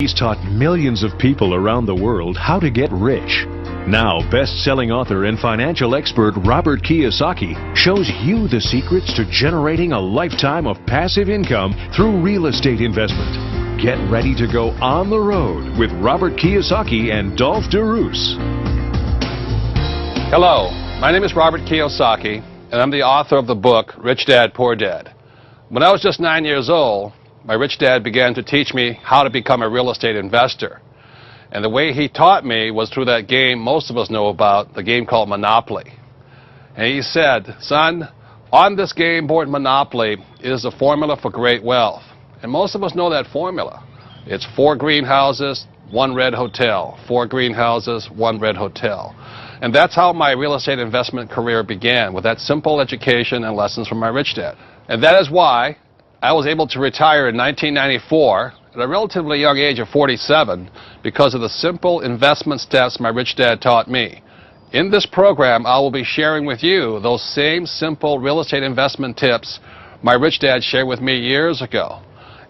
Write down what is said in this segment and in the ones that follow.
He's taught millions of people around the world how to get rich. Now, best-selling author and financial expert Robert Kiyosaki shows you the secrets to generating a lifetime of passive income through real estate investment. Get ready to go on the road with Robert Kiyosaki and Dolph DeRoos. Hello, my name is Robert Kiyosaki, and I'm the author of the book, Rich Dad, Poor Dad. When I was just 9 years old, my rich dad began to teach me how to become a real estate investor. And the way he taught me was through that game most of us know about, the game called Monopoly. And he said, son, on this game board Monopoly is a formula for great wealth. And most of us know that formula. It's 4 greenhouses, 1 red hotel. 4 greenhouses, 1 red hotel. And that's how my real estate investment career began, with that simple education and lessons from my rich dad. And that is why I was able to retire in 1994 at a relatively young age of 47 because of the simple investment steps my rich dad taught me. In this program, I will be sharing with you those same simple real estate investment tips my rich dad shared with me years ago.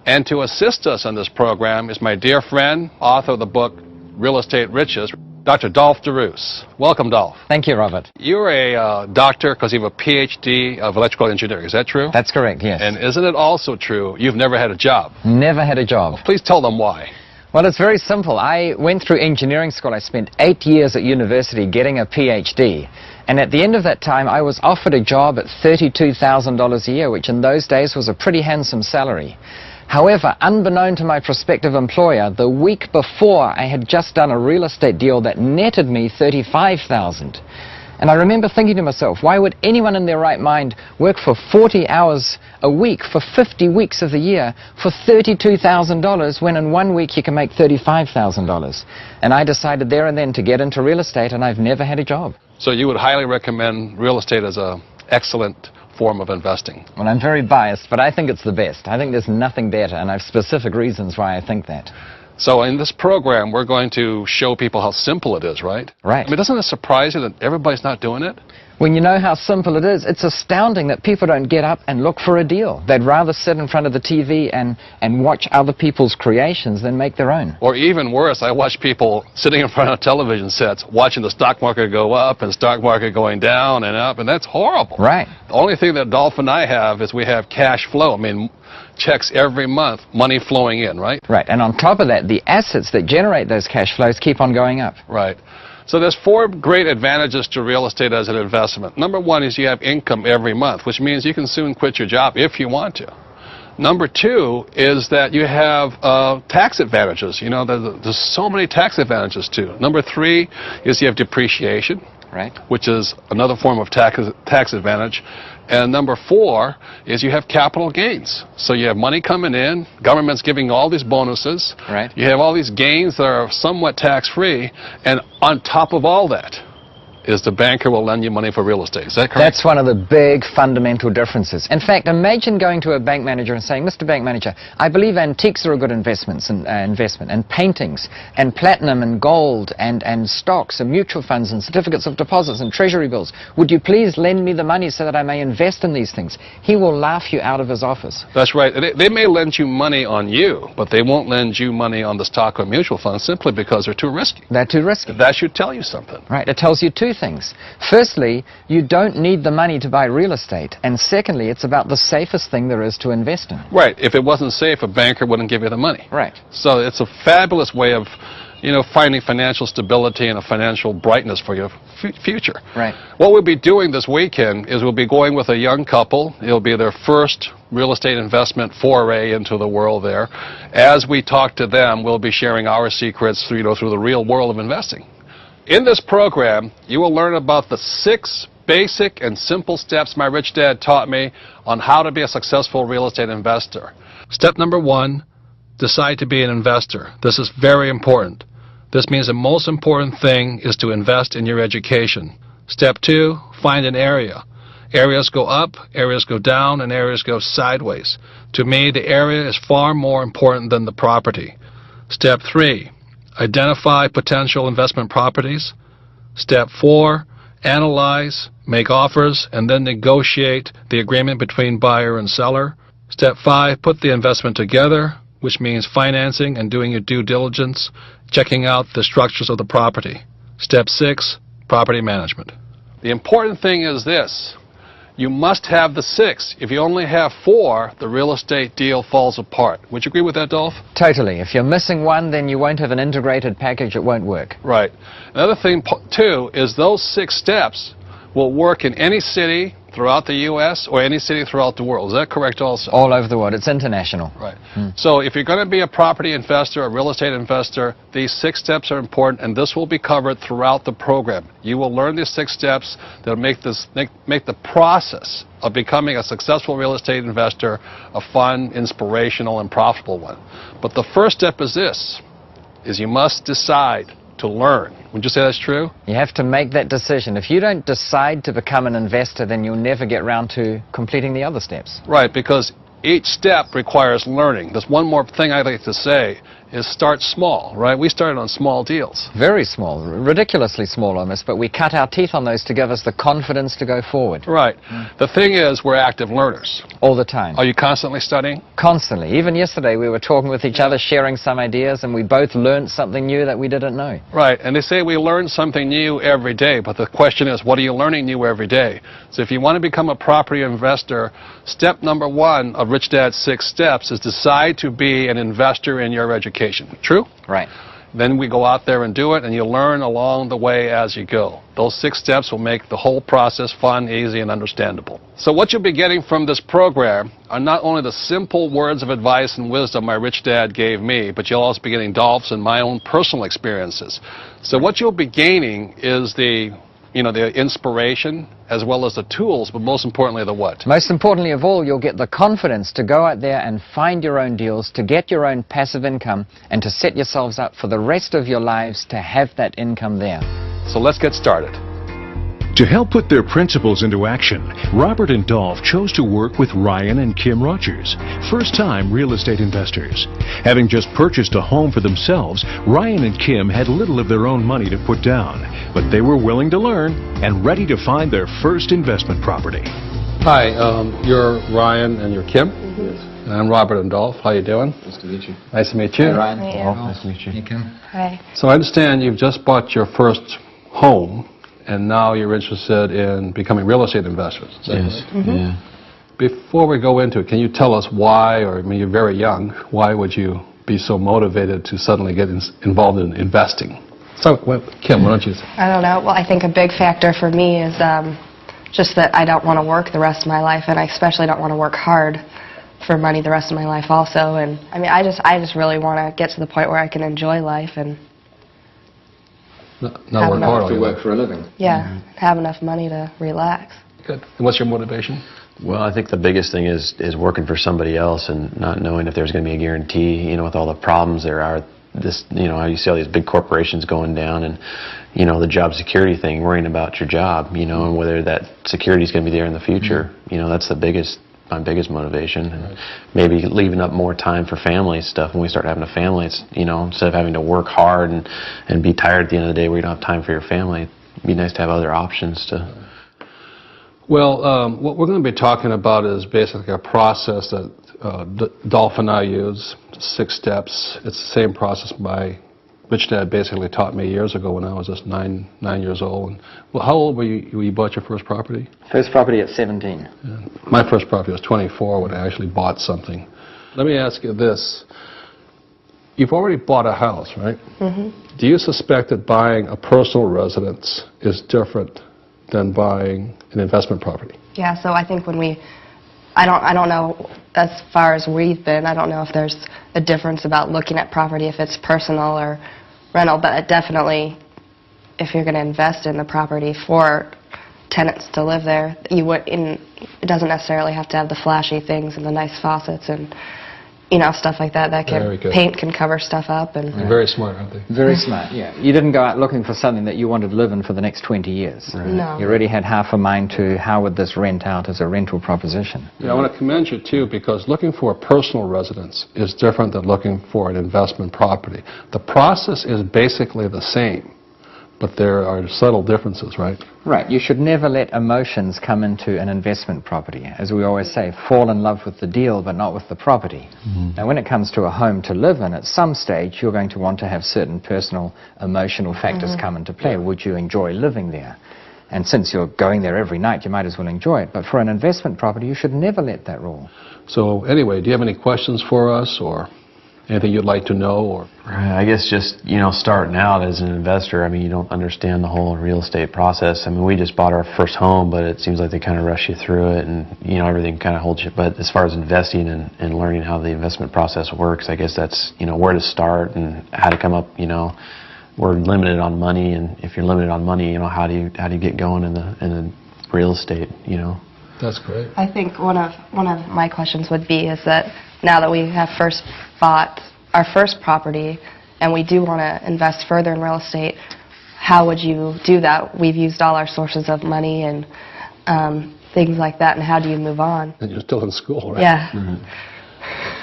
And to assist us in this program is my dear friend, author of the book Real Estate Riches, Dr. Dolph DeRoos. Welcome, Dolph. Thank you, Robert. You're a doctor because you have a PhD of electrical engineering. Is that true? That's correct, yes. And isn't it also true you've never had a job? Never had a job. Well, please tell them why. Well, it's very simple. I went through engineering school. I spent 8 years at university getting a PhD. And at the end of that time, I was offered a job at $32,000 a year, which in those days was a pretty handsome salary. However, unbeknown to my prospective employer, the week before I had just done a real estate deal that netted me $35,000. And I remember thinking to myself, why would anyone in their right mind work for 40 hours a week for 50 weeks of the year for $32,000 when in 1 week you can make $35,000? And I decided there and then to get into real estate, and I've never had a job. So you would highly recommend real estate as an excellent form of investing? Well, I'm very biased, but I think it's the best. I think there's nothing better, and I have specific reasons why I think that. So in this program, we're going to show people how simple it is, right? Right. I mean, doesn't it surprise you that everybody's not doing it? When you know how simple it is, it's astounding that people don't get up and look for a deal. They'd rather sit in front of the TV and watch other people's creations than make their own. Or even worse, I watch people sitting in front of television sets watching the stock market go up and stock market going down and up, and that's horrible. Right. The only thing that Dolph and I have is we have cash flow. I mean, checks every month, money flowing in, right? Right, and on top of that, the assets that generate those cash flows keep on going up. Right. So there's 4 great advantages to real estate as an investment. Number 1 is you have income every month, which means you can soon quit your job if you want to. Number 2 is that you have tax advantages. You know, there's so many tax advantages too. Number 3 is you have depreciation, right, which is another form of tax advantage. And number 4 is you have capital gains. So you have money coming in, government's giving all these bonuses. Right. You have all these gains that are somewhat tax-free, and on top of all that is the banker will lend you money for real estate. Is that correct? That's one of the big fundamental differences. In fact, imagine going to a bank manager and saying, Mr. Bank Manager, I believe antiques are a good investment, and paintings, and platinum, and gold, and stocks, and mutual funds, and certificates of deposits, and treasury bills. Would you please lend me the money so that I may invest in these things? He will laugh you out of his office. That's right. They may lend you money on you, but they won't lend you money on the stock or mutual funds simply because they're too risky. They're too risky. That should tell you something. Right. It tells you 2 things. Firstly, you don't need the money to buy real estate. And secondly, it's about the safest thing there is to invest in. Right. If it wasn't safe, a banker wouldn't give you the money. Right. So it's a fabulous way of, finding financial stability and a financial brightness for your future. Right. What we'll be doing this weekend is we'll be going with a young couple. It'll be their first real estate investment foray into the world there. As we talk to them, we'll be sharing our secrets through the real world of investing. In this program, you will learn about the 6 basic and simple steps my rich dad taught me on how to be a successful real estate investor. Step number 1, decide to be an investor. This is very important. This means the most important thing is to invest in your education. Step 2, find an area. Areas go up, areas go down, and areas go sideways. To me, the area is far more important than the property. Step 3, identify potential investment properties. Step 4, analyze, make offers, and then negotiate the agreement between buyer and seller. Step 5, put the investment together. which means financing and doing your due diligence, checking out the structures of the property. Step 6, property management. The important thing is this. You must have the 6. If you only have 4, the real estate deal falls apart. Would you agree with that, Dolph? Totally. If you're missing one, then you won't have an integrated package. It won't work. Right. Another thing, too, is those 6 steps will work in any city throughout the U.S. or any city throughout the world. Is that correct also? All over the world. It's international. Right. So if you're going to be a property investor, a real estate investor, these 6 steps are important, and this will be covered throughout the program. You will learn these 6 steps that will make the process of becoming a successful real estate investor a fun, inspirational, and profitable one. But the first step is this, is you must decide to learn. Would you say that's true? You have to make that decision. If you don't decide to become an investor, then you'll never get around to completing the other steps. Right, because each step requires learning. There's one more thing I'd like to say, is start small, right? We started on small deals. Very small, ridiculously small almost, but we cut our teeth on those to give us the confidence to go forward. Right. The thing is, we're active learners. All the time. Are you constantly studying? Constantly. Even yesterday we were talking with each other, sharing some ideas, and we both learned something new that we didn't know. Right, and they say we learn something new every day, but the question is, what are you learning new every day? So if you want to become a property investor, step number 1 of Rich Dad's 6 steps is decide to be an investor in your education. True? Right. Then we go out there and do it, and you learn along the way as you go. Those 6 steps will make the whole process fun, easy, and understandable. So what you'll be getting from this program are not only the simple words of advice and wisdom my rich dad gave me, but you'll also be getting Dolph's and my own personal experiences. So what you'll be gaining is the inspiration as well as the tools, but most importantly, the what? Most importantly of all, you'll get the confidence to go out there and find your own deals, to get your own passive income, and to set yourselves up for the rest of your lives to have that income there. So let's get started. To help put their principles into action, Robert and Dolph chose to work with Ryan and Kim Rogers, first-time real estate investors. Having just purchased a home for themselves, Ryan and Kim had little of their own money to put down, but they were willing to learn and ready to find their first investment property. Hi, you're Ryan and you're Kim? Yes. And I'm Robert and Dolph. How you doing? Nice to meet you. Nice to meet you. Hey, Ryan. Hi, Dolph. nice to meet you. Hey, Kim. Hi. So I understand you've just bought your first home, and now you're interested in becoming real estate investors. Is that Yes. right? Yeah. Before we go into it, can you tell us why, or I mean, you're very young, why would you be so motivated to suddenly get involved in investing? So, Kim, why don't you? I don't know. Well, I think a big factor for me is just that I don't want to work the rest of my life, and I especially don't want to work hard for money the rest of my life also. And I mean, I just really want to get to the point where I can enjoy life and Not work hard all To your work life. for a living. have enough money to relax. Good. And what's your motivation? Well, I think the biggest thing is working for somebody else and not knowing if there's going to be a guarantee, with all the problems there are. How you see all these big corporations going down and, the job security thing, worrying about your job, and whether that security is going to be there in the future. That's my biggest motivation. And maybe leaving up more time for family stuff. When we start having a family, it's, instead of having to work hard and be tired at the end of the day where you don't have time for your family, it'd be nice to have other options to... Well, what we're going to be talking about is basically a process that Dolph and I use, 6 steps. It's the same process my rich dad basically taught me years ago when I was just nine years old. And, well, how old were you when you bought your first property? First property at 17. Yeah. My first property was 24 when I actually bought something. Let me ask you this. You've already bought a house, right? Mm-hmm. Do you suspect that buying a personal residence is different than buying an investment property? Yeah. So I think I don't know as far as we've been. I don't know if there's a difference about looking at property if it's personal or rental, but definitely if you're going to invest in the property for tenants to live there, it doesn't necessarily have to have the flashy things and the nice faucets and stuff like that. Paint can cover stuff up. And They're very smart, aren't they? Very smart, yeah. You didn't go out looking for something that you wanted to live in for the next 20 years. Right. No. You already had half a mind to how would this rent out as a rental proposition. Yeah, I want to commend you, too, because looking for a personal residence is different than looking for an investment property. The process is basically the same, But there are subtle differences, right? Right. You should never let emotions come into an investment property. As we always say, fall in love with the deal, but not with the property. Now, when it comes to a home to live in, at some stage, you're going to want to have certain personal, emotional factors come into play. Would you enjoy living there? And since you're going there every night, you might as well enjoy it. But for an investment property, you should never let that rule. So anyway, do you have any questions for us, or anything you'd like to know? Or I guess just, starting out as an investor, I mean, you don't understand the whole real estate process. I mean, we just bought our first home, but it seems like they kind of rush you through it, and, everything kind of holds you. But as far as investing and learning how the investment process works, I guess that's, where to start and how to come up, we're limited on money, and if you're limited on money, how do you get going in the real estate, That's great. I think one of my questions would be is that now that we have first bought our first property and we do want to invest further in real estate, how would you do that? We've used all our sources of money and things like that, and how do you move on? And you're still in school, right? Yeah.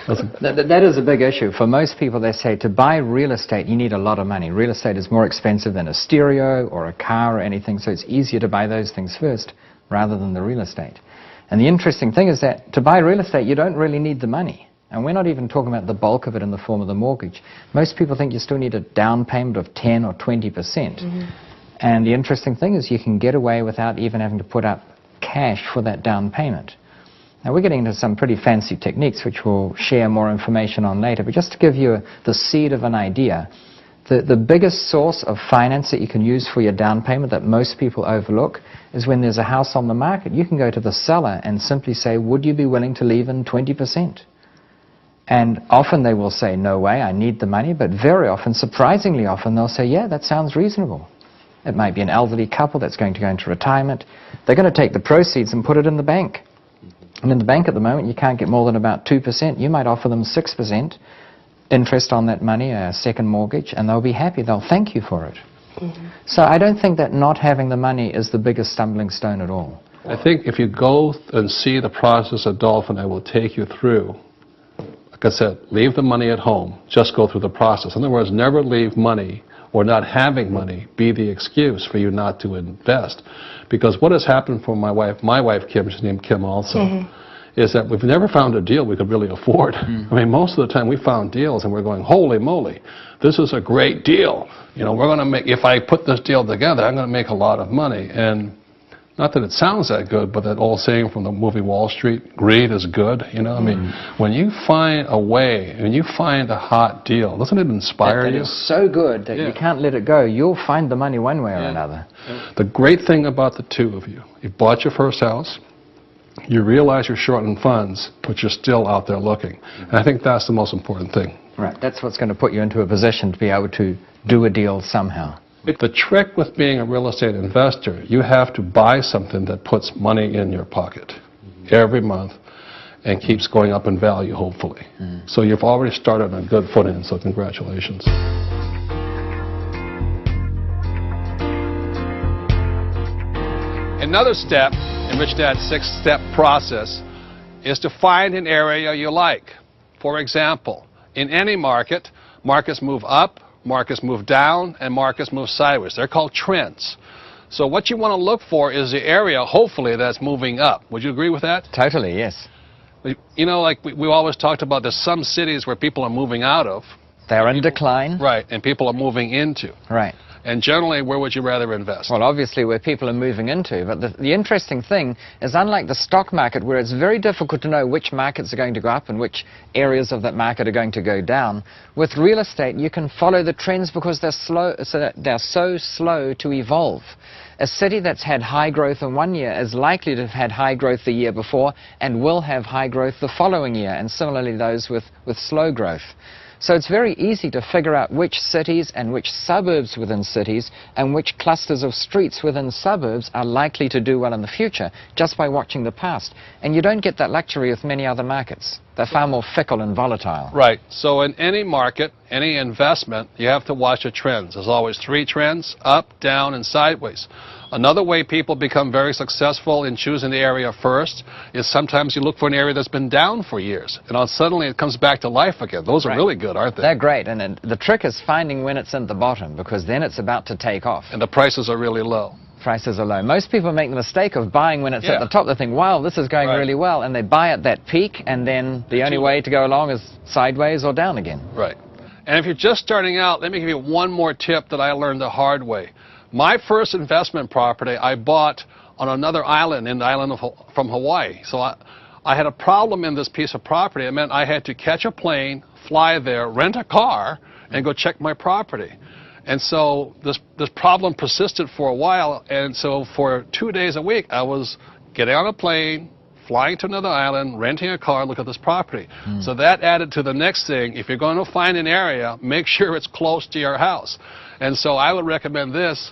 That is a big issue. For most people, they say to buy real estate, you need a lot of money. Real estate is more expensive than a stereo or a car or anything, so it's easier to buy those things first rather than the real estate. And the interesting thing is that to buy real estate, you don't really need the money. And we're not even talking about the bulk of it in the form of the mortgage. Most people think you still need a down payment of 10 or 20%. And the interesting thing is you can get away without even having to put up cash for that down payment. Now, we're getting into some pretty fancy techniques, which we'll share more information on later. But just to give you the seed of an idea, the biggest source of finance that you can use for your down payment that most people overlook is when there's a house on the market. You can go to the seller and simply say, would you be willing to leave in 20%? And often they will say, no way, I need the money. But very often, surprisingly often, they'll say, yeah, that sounds reasonable. It might be an elderly couple that's going to go into retirement. They're going to take the proceeds and put it in the bank. And in the bank at the moment, you can't get more than about 2%. You might offer them 6% interest on that money, a second mortgage, and they'll be happy. They'll thank you for it. So I don't think that not having the money is the biggest stumbling stone at all. I think if you go and see the process that Dolph and I will take you through, like I said, leave the money at home. Just go through the process. In other words, never leave money or not having money be the excuse for you not to invest. Because what has happened for my wife Kim, she's named Kim also, is that we've never found a deal we could really afford. I mean, most of the time we found deals and we're going, holy moly, this is a great deal. We're going to make, if I put this deal together, I'm going to make a lot of money. And not that it sounds that good, but that old saying from the movie Wall Street, greed is good. I mean, when you find a way, when you find a hot deal, doesn't it inspire you? It's so good that you can't let it go. You'll find the money one way or another. The great thing about the two of you, you've bought your first house, you realize you're short on funds, but you're still out there looking. And I think that's the most important thing. Right, that's what's going to put you into a position to be able to do a deal somehow. The trick with being a real estate investor, you have to buy something that puts money in your pocket every month and keeps going up in value, hopefully. So you've already started on a good footing, so congratulations. Another step in Rich Dad's 6-step process is to find an area you like. For example, in any market, markets move up, markets move down, and markets move sideways. They're called trends. So what you want to look for is the area, hopefully, that's moving up. Would you agree with that? Totally, yes. Like we always talked about, there's some cities where people are moving out of. They're in decline. Right, and people are moving into. Right. And generally, where would you rather invest? Well, obviously, where people are moving into. But the interesting thing is, unlike the stock market, where it's very difficult to know which markets are going to go up and which areas of that market are going to go down, with real estate, you can follow the trends because they're so slow to evolve. A city that's had high growth in one year is likely to have had high growth the year before and will have high growth the following year, and similarly those with slow growth. So it's very easy to figure out which cities and which suburbs within cities and which clusters of streets within suburbs are likely to do well in the future just by watching the past. And you don't get that luxury with many other markets. They're far more fickle and volatile. Right. So in any market, any investment, you have to watch the trends. There's always three trends: up, down, and sideways. Another way people become very successful in choosing the area first is sometimes you look for an area that's been down for years, and then suddenly it comes back to life again. Those are really good, aren't they? They're great, and then the trick is finding when it's at the bottom, because then it's about to take off. And the prices are really low. Prices are low. Most people make the mistake of buying when it's at the top. They think, wow, this is going really well, and they buy at that peak, and then the only way to go along is sideways or down again. Right. And if you're just starting out, let me give you one more tip that I learned the hard way. My first investment property I bought on another island in the island from Hawaii. So I had a problem in this piece of property. It meant I had to catch a plane, fly there, rent a car, and go check my property. And so this problem persisted for a while, and so for 2 days a week I was getting on a plane, flying to another island, renting a car, look at this property. So that added to the next thing. If you're going to find an area, make sure it's close to your house. And so I would recommend this,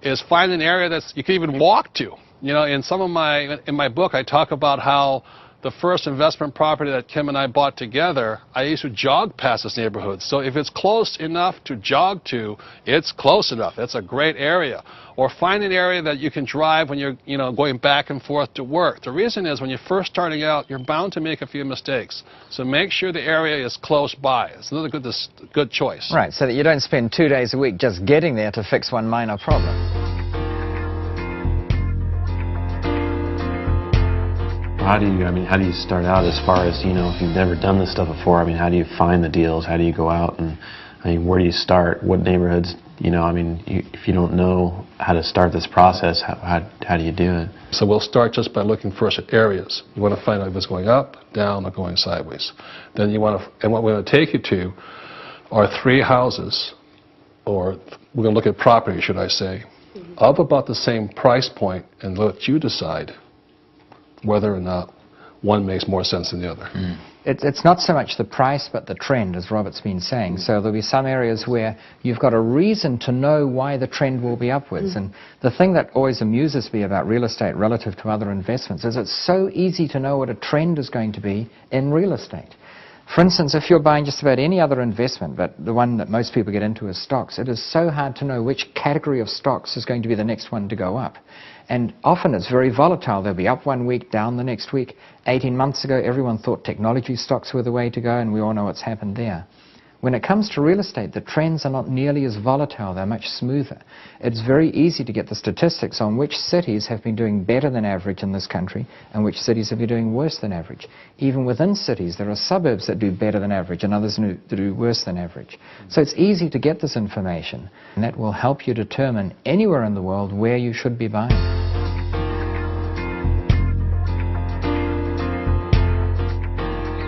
is find an area that you can even walk to. You know, in my book I talk about how the first investment property that Kim and I bought together, I used to jog past this neighborhood. So if it's close enough to jog to, it's close enough. It's a great area. Or find an area that you can drive when you're, going back and forth to work. The reason is when you're first starting out, you're bound to make a few mistakes. So make sure the area is close by. It's another good choice. Right, so that you don't spend 2 days a week just getting there to fix one minor problem. How do you start out as far as, if you've never done this stuff before? How do you find the deals? How do you go out and, where do you start? What neighborhoods? If you don't know how to start this process, how do you do it? So we'll start just by looking first at areas. You want to find out if it's going up, down, or going sideways. Then and what we're going to take you to are 3 houses, or we're going to look at property, should I say, of about the same price point, and let you decide whether or not one makes more sense than the other. It's not so much the price, but the trend, as Robert's been saying. So there'll be some areas where you've got a reason to know why the trend will be upwards. And the thing that always amuses me about real estate relative to other investments is it's so easy to know what a trend is going to be in real estate. For instance, if you're buying just about any other investment, but the one that most people get into is stocks, it is so hard to know which category of stocks is going to be the next one to go up. And often it's very volatile. They'll be up one week, down the next week. 18 months ago, everyone thought technology stocks were the way to go, and we all know what's happened there. When it comes to real estate, the trends are not nearly as volatile. They're much smoother. It's very easy to get the statistics on which cities have been doing better than average in this country and which cities have been doing worse than average. Even within cities, there are suburbs that do better than average and others that do worse than average. So it's easy to get this information, and that will help you determine anywhere in the world where you should be buying.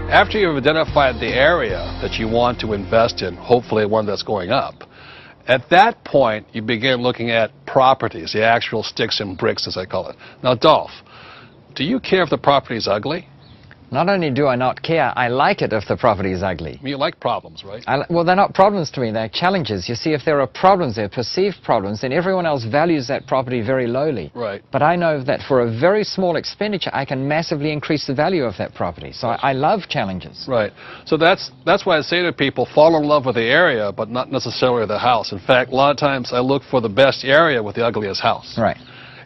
After you've identified the area that you want to invest in, hopefully one that's going up, at that point you begin looking at properties, the actual sticks and bricks as I call it. Now Dolph, do you care if the property is ugly? Not only do I not care, I like it if the property is ugly. You like problems, right? Well, they're not problems to me, they're challenges. You see, if there are problems, they're perceived problems, then everyone else values that property very lowly. Right. But I know that for a very small expenditure, I can massively increase the value of that property. So I love challenges. Right. So that's why I say to people, fall in love with the area, but not necessarily the house. In fact, a lot of times I look for the best area with the ugliest house. Right.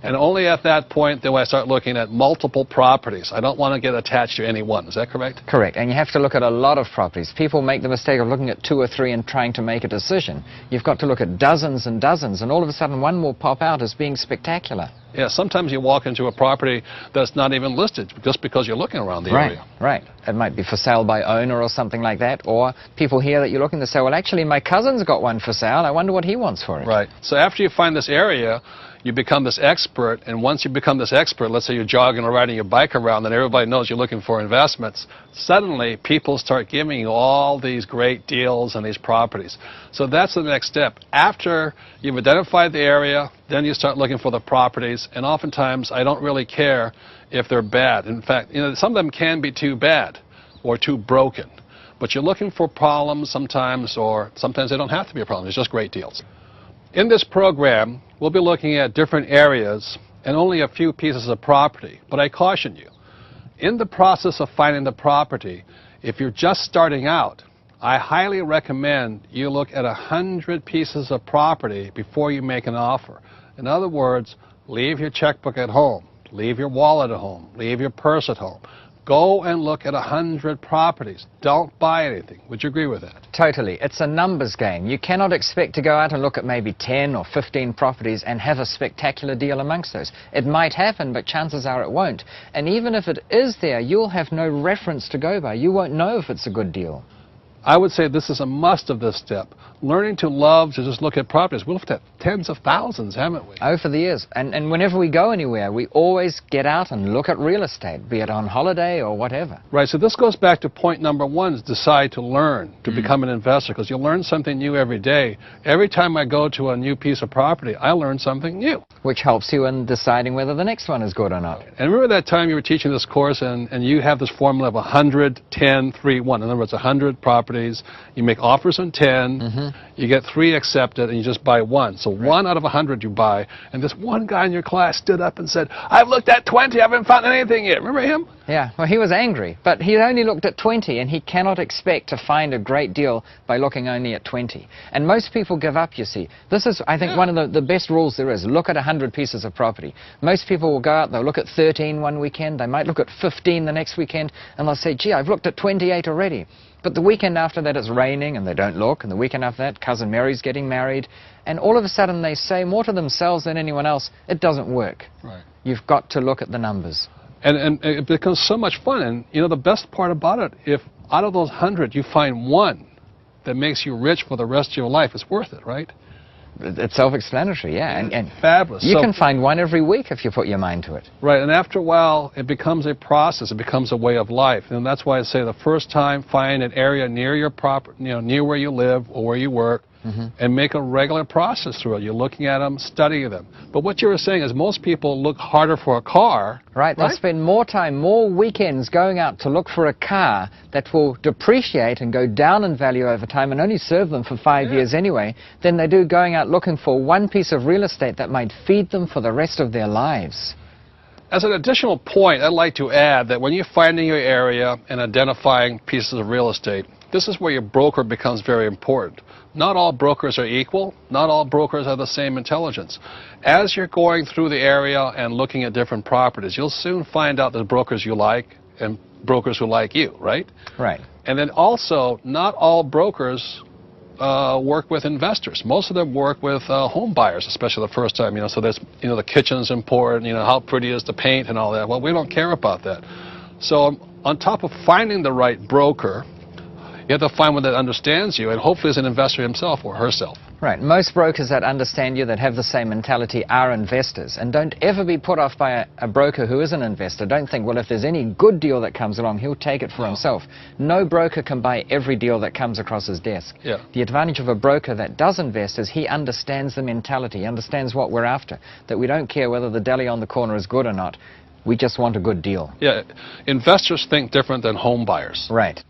And only at that point do I start looking at multiple properties. I don't want to get attached to any one. Is that correct? Correct. And you have to look at a lot of properties. People make the mistake of looking at 2 or 3 and trying to make a decision. You've got to look at dozens and dozens, and all of a sudden one will pop out as being spectacular. Yeah, sometimes you walk into a property that's not even listed just because you're looking around the area. Right. It might be for sale by owner or something like that, or people hear that you're looking to say, well, actually, my cousin's got one for sale. I wonder what he wants for it. Right. So after you find this area, you become this expert, and once you become this expert, let's say you're jogging or riding your bike around and everybody knows you're looking for investments, suddenly people start giving you all these great deals and these properties. So that's the next step. After you've identified the area, then you start looking for the properties, and oftentimes I don't really care if they're bad. In fact, some of them can be too bad or too broken, but you're looking for problems sometimes, or sometimes they don't have to be a problem. It's just great deals. In this program, we'll be looking at different areas and only a few pieces of property, but I caution you, In the process of finding the property, if you're just starting out, I highly recommend you look at 100 pieces of property before you make an offer. In other words, leave your checkbook at home, leave your wallet at home, leave your purse at home. Go and look at 100 properties. Don't buy anything. Would you agree with that? Totally. It's a numbers game. You cannot expect to go out and look at maybe 10 or 15 properties and have a spectacular deal amongst those. It might happen, but chances are it won't. And even if it is there, you'll have no reference to go by. You won't know if it's a good deal. I would say this is a must of this step. Learning to love to just look at properties. We've looked at tens of thousands, haven't we? Over the years. And whenever we go anywhere, we always get out and look at real estate, be it on holiday or whatever. Right, so this goes back to point number one, is decide to learn, to become an investor, because you learn something new every day. Every time I go to a new piece of property, I learn something new. Which helps you in deciding whether the next one is good or not. And remember that time you were teaching this course and you have this formula of 100, 10, 3, 1. In other words, 100 properties, you make offers on 10, you get 3 accepted, and you just buy 1. So 1 out of 100 you buy, and this one guy in your class stood up and said, I've looked at 20, I haven't found anything yet. Remember him? Yeah, well, he was angry, but he only looked at 20, and he cannot expect to find a great deal by looking only at 20. And most people give up, you see. This is, I think, one of the best rules there is. Look at 100 pieces of property. Most people will go out, they'll look at 13 one weekend, they might look at 15 the next weekend, and they'll say, gee, I've looked at 28 already. But the weekend after that it's raining and they don't look, and the weekend after that Cousin Mary's getting married, and all of a sudden they say more to themselves than anyone else, it doesn't work. Right. You've got to look at the numbers. And it becomes so much fun, and you know the best part about it, if out of those 100 you find one that makes you rich for the rest of your life, it's worth it, right? It's self-explanatory, yeah. And fabulous. You can find one every week if you put your mind to it. Right, and after a while, it becomes a process. It becomes a way of life, and that's why I say the first time, find an area near your property, near where you live or where you work, and make a regular process through it. You're looking at them, studying them. But what you were saying is most people look harder for a car. Right, they spend more time, more weekends going out to look for a car that will depreciate and go down in value over time and only serve them for 5 years anyway, than they do going out looking for one piece of real estate that might feed them for the rest of their lives. As an additional point, I'd like to add that when you're finding your area and identifying pieces of real estate, this is where your broker becomes very important. Not all brokers are equal. Not all brokers have the same intelligence. As you're going through the area and looking at different properties, you'll soon find out the brokers you like and brokers who like you, right? Right. And then also, not all brokers work with investors. Most of them work with home buyers, especially the first time. So there's, the kitchen's important. How pretty is the paint and all that. Well, we don't care about that. So on top of finding the right broker, you have to find one that understands you, and hopefully is an investor himself or herself. Right. Most brokers that understand you, that have the same mentality, are investors. And don't ever be put off by a broker who is an investor. Don't think, well, if there's any good deal that comes along, he'll take it for himself. No broker can buy every deal that comes across his desk. Yeah. The advantage of a broker that does invest is he understands the mentality, he understands what we're after, that we don't care whether the deli on the corner is good or not. We just want a good deal. Yeah. Investors think different than home buyers. Right.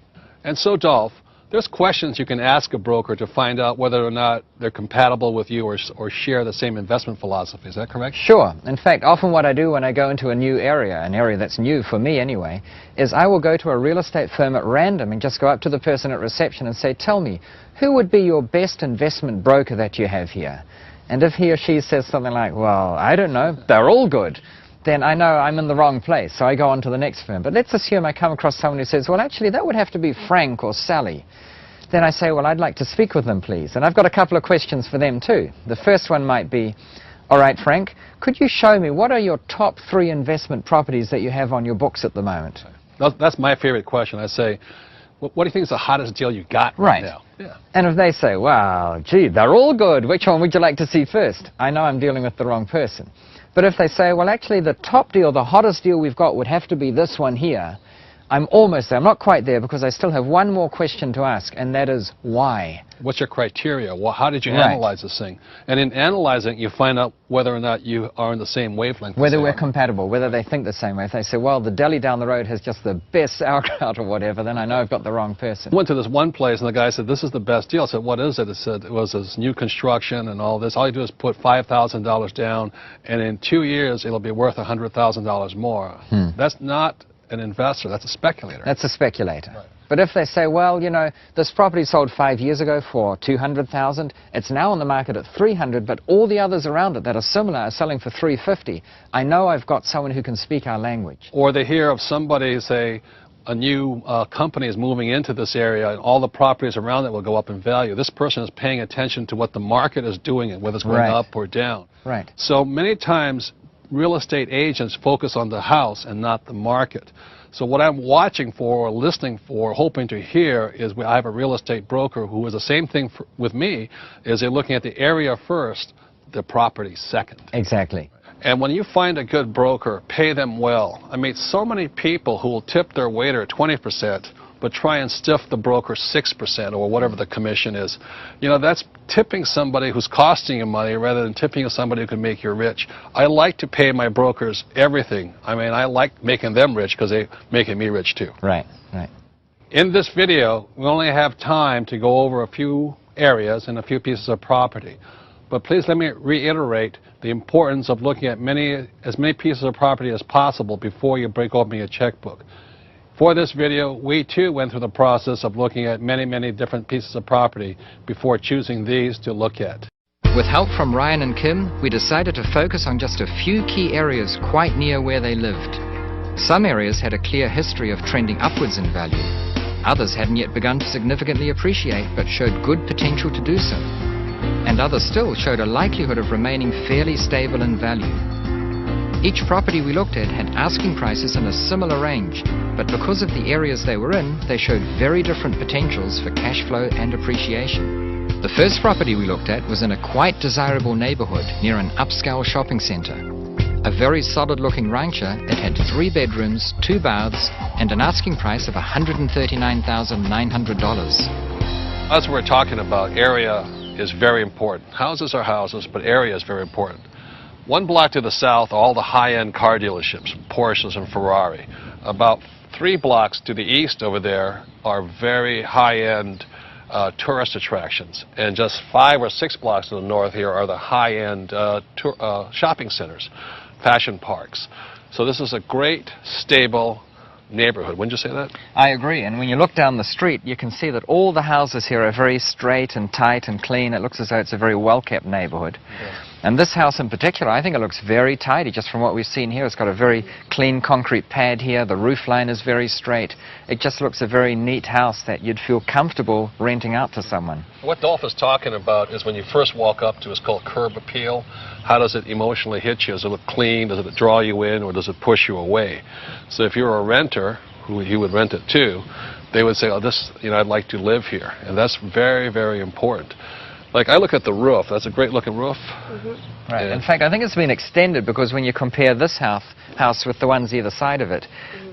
And so, Dolph, there's questions you can ask a broker to find out whether or not they're compatible with you or share the same investment philosophy. Is that correct? Sure. In fact, often what I do when I go into a new area, an area that's new for me anyway, is I will go to a real estate firm at random and just go up to the person at reception and say, tell me, who would be your best investment broker that you have here? And if he or she says something like, well, I don't know, they're all good, then I know I'm in the wrong place, so I go on to the next firm. But let's assume I come across someone who says, well, actually, that would have to be Frank or Sally. Then I say, well, I'd like to speak with them, please. And I've got a couple of questions for them, too. The first one might be, all right, Frank, could you show me what are your top 3 investment properties that you have on your books at the moment? That's my favorite question. I say, what do you think is the hottest deal you got right now? Yeah. And if they say, well, gee, they're all good, which one would you like to see first? I know I'm dealing with the wrong person. But if they say, well, actually, the top deal, the hottest deal we've got would have to be this one here, I'm almost there. I'm not quite there because I still have one more question to ask, and that is why? What's your criteria? Well, how did you analyze this thing? And in analyzing, you find out whether or not you are in the same wavelength. Whether we're compatible, whether they think the same way. If they say, well, the deli down the road has just the best sauerkraut or whatever, then I know I've got the wrong person. I went to this one place, and the guy said, this is the best deal. I said, what is it? It said it was this new construction and all this. All you do is put $5,000 down, and in 2 years, it'll be worth $100,000 more. That's not an investor. That's a speculator. That's a speculator. Right. But if they say, well, you know, this property sold 5 years ago for $200,000, it's now on the market at $300,000, but all the others around it that are similar are selling for $350,000. I know I've got someone who can speak our language. Or they hear of somebody, say, a new company is moving into this area and all the properties around it will go up in value. This person is paying attention to what the market is doing and whether it's going up or down. Right. So many times real estate agents focus on the house and not the market. So what I'm watching for or listening for, hoping to hear, is I have a real estate broker who is the same thing with me, is they're looking at the area first, the property second. Exactly. And when you find a good broker, pay them well. I meet so many people who will tip their waiter 20%, but try and stiff the broker 6% or whatever the commission is. You know, that's tipping somebody who's costing you money rather than tipping somebody who can make you rich. I like to pay my brokers everything. I mean, I like making them rich because they're making me rich too. Right, right. In this video, we only have time to go over a few areas and a few pieces of property. But please let me reiterate the importance of looking at as many pieces of property as possible before you break open your checkbook. For this video, we too went through the process of looking at many different pieces of property before choosing these to look at. With help from Ryan and Kim, we decided to focus on just a few key areas quite near where they lived. Some areas had a clear history of trending upwards in value. Others hadn't yet begun to significantly appreciate but showed good potential to do so. And others still showed a likelihood of remaining fairly stable in value. Each property we looked at had asking prices in a similar range, but because of the areas they were in, they showed very different potentials for cash flow and appreciation. The first property we looked at was in a quite desirable neighborhood near an upscale shopping center. A very solid-looking rancher, it had 3 bedrooms, 2 baths, and an asking price of $139,900. As we're talking about, area is very important. Houses are houses, but area is very important. 1 block to the south, all the high-end car dealerships, Porsches and Ferrari. About 3 blocks to the east over there are very high-end tourist attractions. And just 5 or 6 blocks to the north here are the high-end shopping centers, fashion parks. So this is a great, stable neighborhood. Wouldn't you say that? I agree, and when you look down the street, you can see that all the houses here are very straight and tight and clean. It looks as though it's a very well-kept neighborhood. Yeah. And this house in particular, I think it looks very tidy just from what we've seen here. It's got a very clean concrete pad here. The roof line is very straight. It just looks a very neat house that you'd feel comfortable renting out to someone. What Dolph is talking about is when you first walk up to, it's called curb appeal. How does it emotionally hit you? Does it look clean? Does it draw you in, or does it push you away? So if you're a renter, who you would rent it to, they would say, oh, this, you know, I'd like to live here. And that's very important. Like, I look at the roof. That's a great-looking roof. Mm-hmm. Right. In fact, I think it's been extended because when you compare this house with the ones either side of it,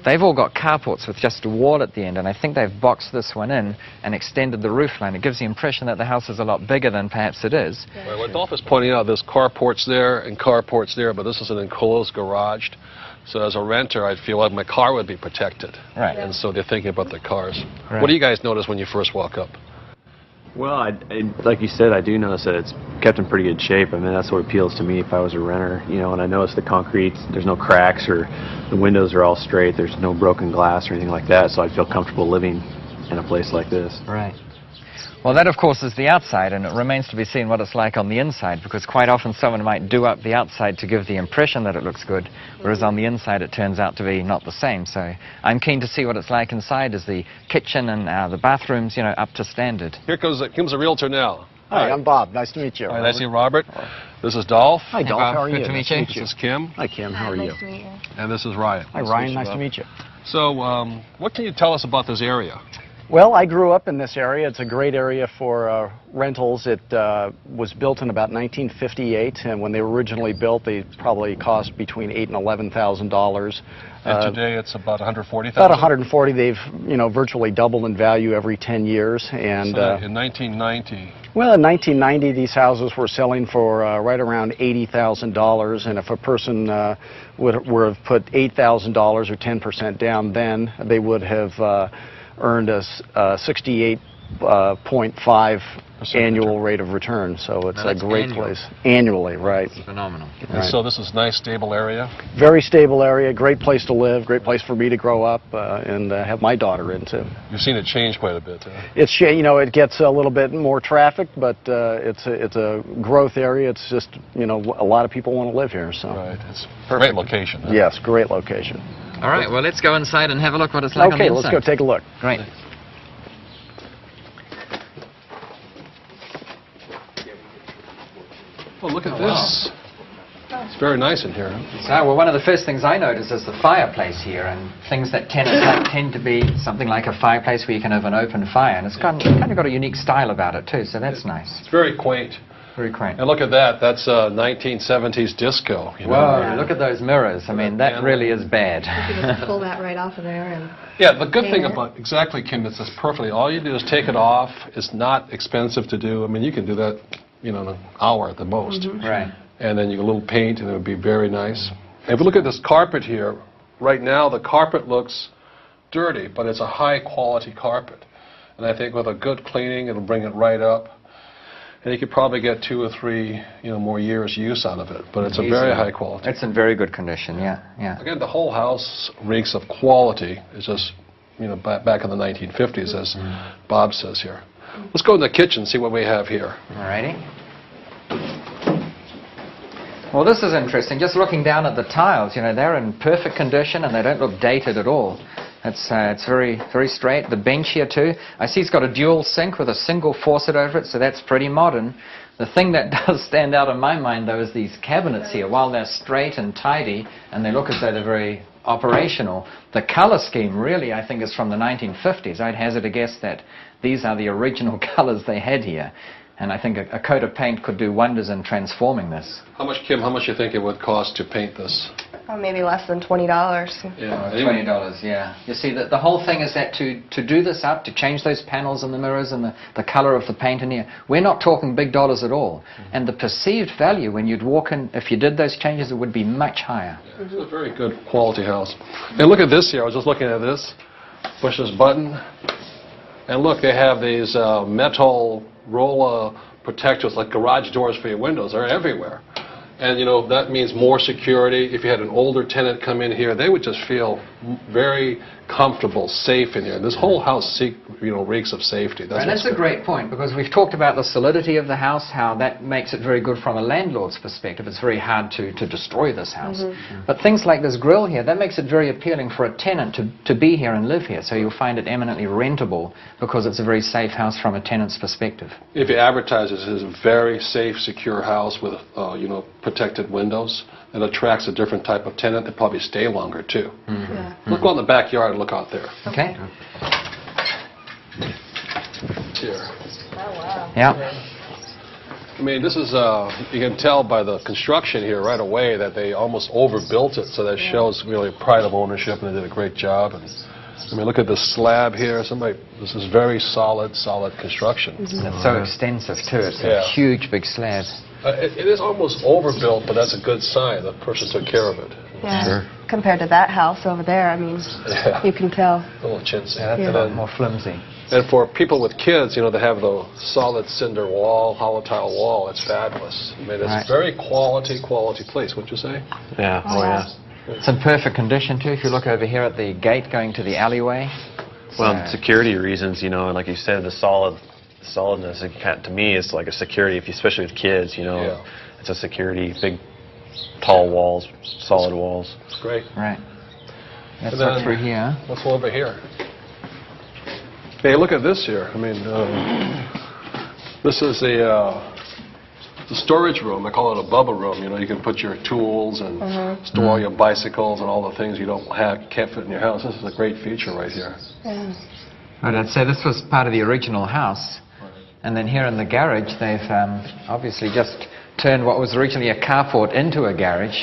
they've all got carports with just a wall at the end, and I think they've boxed this one in and extended the roof line. It gives the impression that the house is a lot bigger than perhaps it is. Yeah. Right, what Dolph is pointing out, there's carports there and carports there, but this is an enclosed garage. So as a renter, I'd feel like my car would be protected. Right. And so they're thinking about their cars. Right. What do you guys notice when you first walk up? Well, like you said, I do notice that it's kept in pretty good shape. I mean, that's what appeals to me if I was a renter, you know, and I notice the concrete, there's no cracks, or the windows are all straight, there's no broken glass or anything like that, so I'd feel comfortable living in a place like this. Right. Well, that, of course, is the outside, and it remains to be seen what it's like on the inside, because quite often someone might do up the outside to give the impression that it looks good, whereas on the inside it turns out to be not the same. So I'm keen to see what it's like inside. Is the kitchen and the bathrooms, you know, up to standard? Here comes a realtor now. Hi, I'm Bob. Nice to meet you. Hi, nice to meet you, Robert. This is Dolph. Hi, Dolph. How are you? Good to meet you. This is Kim. Hi, Kim. How are you? Nice to meet you. And this is Ryan. Hi, Ryan. Nice to meet you. So, what can you tell us about this area? Well, I grew up in this area. It's a great area for rentals. It was built in about 1958, and when they were originally built, they probably cost between $8,000 and $11,000. And today it's about $140,000? About $140,000. They've, you know, virtually doubled in value every 10 years. And so in 1990? Well, in 1990, these houses were selling for right around $80,000, and if a person would have put $8,000 or 10% down, then they would have earned a $68 0.5 annual rate of return, so it's a great place. Annually, right. It's phenomenal. And so this is nice, stable area? Very stable area, great place to live, great place for me to grow up and have my daughter into. You've seen it change quite a bit. It's, you know, it gets a little bit more traffic, but it's a growth area. It's just, you know, a lot of people want to live here. So. Right. It's a great location. Huh? Yes, great location. All right, well, let's go inside and have a look what it's like on the inside. Okay, let's go take a look. Great. Well, look at this. It's very nice in here. So, well, one of the first things I noticed is the fireplace here, and things that tenants like tend to be something like a fireplace where you can have an open fire, and it's kind of got a unique style about it too, so that's nice. It's very quaint. Very quaint. And look at that. That's 1970s disco. You know? Whoa, look at those mirrors. I mean, that really is bad. You can just pull that right off of there. And yeah, the good thing about, exactly, Kim, it's just perfectly. All you do is take it off. It's not expensive to do. I mean, you can do that, you know, in an hour at the most. Mm-hmm. Right. And then you get a little paint, and it would be very nice. If you look at this carpet here, right now the carpet looks dirty, but it's a high-quality carpet. And I think with a good cleaning, it'll bring it right up. And you could probably get 2 or 3, you know, more years use out of it. But it's a very high quality. It's in very good condition, yeah, yeah. Again, the whole house reeks of quality. It's just, you know, back in the 1950s, as Bob says here. Let's go in the kitchen and see what we have here. All righty. Well, this is interesting. Just looking down at the tiles, you know, they're in perfect condition and they don't look dated at all. It's very, very straight. The bench here too. I see it's got a dual sink with a single faucet over it, so that's pretty modern. The thing that does stand out in my mind, though, is these cabinets here. While they're straight and tidy and they look as though they're very operational, the color scheme really, I think, is from the 1950s. I'd hazard a guess that these are the original colors they had here. And I think a coat of paint could do wonders in transforming this. How much, Kim, how much do you think it would cost to paint this? oh, maybe less than $20. Yeah, $20, yeah. You see, the whole thing is that to do this up, to change those panels and the mirrors and the color of the paint in here, we're not talking big dollars at all. And the perceived value when you'd walk in, if you did those changes, it would be much higher. Yeah, it's a very good quality house. And look at this here. I was just looking at this. Push this button. And look, they have these metal roller protectors, like garage doors for your windows. They're everywhere. And, you know, that means more security. If you had an older tenant come in here, they would just feel very comfortable, safe in here. This whole house, reeks of safety. And that's a great point, because we've talked about the solidity of the house, how that makes it very good from a landlord's perspective. It's very hard to destroy this house. But things like this grill here, that makes it very appealing for a tenant to be here and live here. So you'll find it eminently rentable because it's a very safe house from a tenant's perspective. If you advertise this as a very safe, secure house with, protected windows, it attracts a different type of tenant. They probably stay longer, too. Yeah. Look out in the backyard and look out there. Okay. Here. Oh, wow. Yeah. I mean, this is, you can tell by the construction here right away that they almost overbuilt it, so that shows really pride of ownership, and they did a great job. And I mean, look at this slab here. This is very solid construction. It's so extensive, too. It's a huge, big slab. It is almost overbuilt, but that's a good sign. The person took care of it. Yeah. Sure. Compared to that house over there, I mean, you can tell. A little chintzy. Yeah, that's a lot more flimsy. And for people with kids, they have the solid cinder wall, hollow tile wall. It's fabulous. I mean, it's very quality place, wouldn't you say? Yeah. Oh, yeah. It's in perfect condition, too. If you look over here at the gate going to the alleyway. Well, security reasons, like you said, the solidness, to me, is like a security, especially with kids, It's a security, big, tall walls, solid walls. It's great. Right. Let's look through here. Let's go over here. Hey, look at this here. I mean, this is the storage room. I call it a Bubba room. You can put your tools and store all your bicycles and all the things you can't fit in your house. This is a great feature right here. Yeah. Right, I'd say this was part of the original house. And then here in the garage, they've obviously just turned what was originally a carport into a garage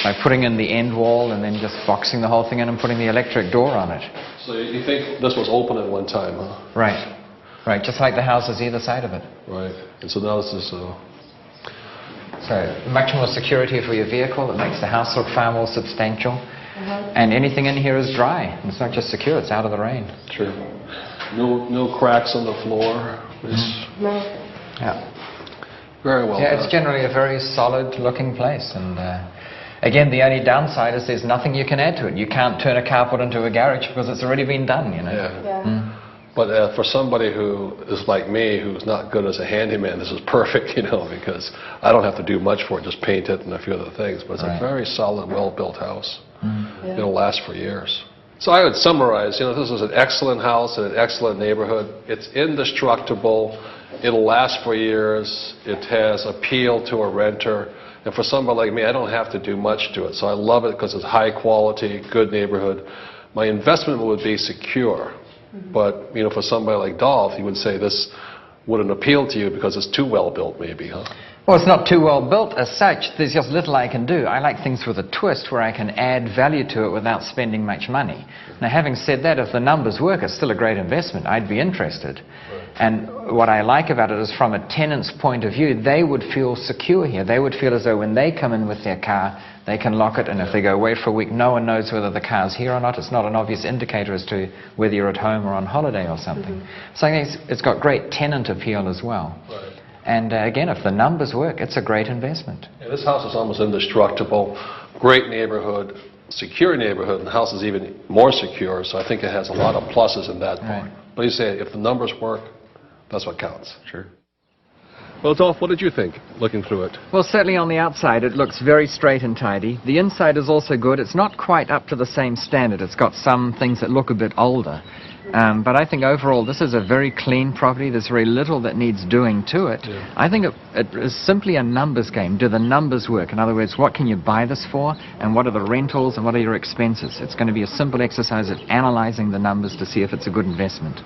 by putting in the end wall and then just boxing the whole thing in and putting the electric door on it. So you think this was open at one time, huh? Right. Right, just like the houses either side of it. Right. And so now this is... So much more security for your vehicle. It makes the house look far more substantial. And anything in here is dry. It's not just secure, it's out of the rain. True. No cracks on the floor. No. Yeah. Very well Yeah, done. it's generally a very solid looking place, and again, the only downside is there's nothing you can add to it. You can't turn a carport into a garage because it's already been done, you know. Yeah. But for somebody who is like me, who's not good as a handyman, this is perfect, you know, because I don't have to do much for it, just paint it and a few other things. But it's a very solid, well-built house. It'll last for years. So I would summarize, you know, this is an excellent house in an excellent neighborhood. It's indestructible. It'll last for years. It has appeal to a renter. And for somebody like me, I don't have to do much to it. So I love it because it's high quality, good neighborhood. My investment would be secure. But, you know, for somebody like Dolph, you would say this wouldn't appeal to you because it's too well built, maybe, huh? Well, it's not too well built as such. There's just little I can do. I like things with a twist where I can add value to it without spending much money. Now, having said that, if the numbers work, it's still a great investment. I'd be interested. And what I like about it is from a tenant's point of view, they would feel secure here. They would feel as though when they come in with their car, they can lock it, and if they go away for a week, no one knows whether the car's here or not. It's not an obvious indicator as to whether you're at home or on holiday or something. So I think it's got great tenant appeal as well. Right. And again, if the numbers work, it's a great investment. Yeah, this house is almost indestructible. Great neighborhood, secure neighborhood, and the house is even more secure, so I think it has a lot of pluses in that part. But you say, if the numbers work, that's what counts. Sure. Well, Dolph, what did you think, looking through it? Well, certainly on the outside, it looks very straight and tidy. The inside is also good. It's not quite up to the same standard. It's got some things that look a bit older. But I think overall, this is a very clean property. There's very little that needs doing to it. Yeah. I think it is simply a numbers game. Do the numbers work? In other words, what can you buy this for? And what are the rentals? And what are your expenses? It's going to be a simple exercise of analyzing the numbers to see if it's a good investment.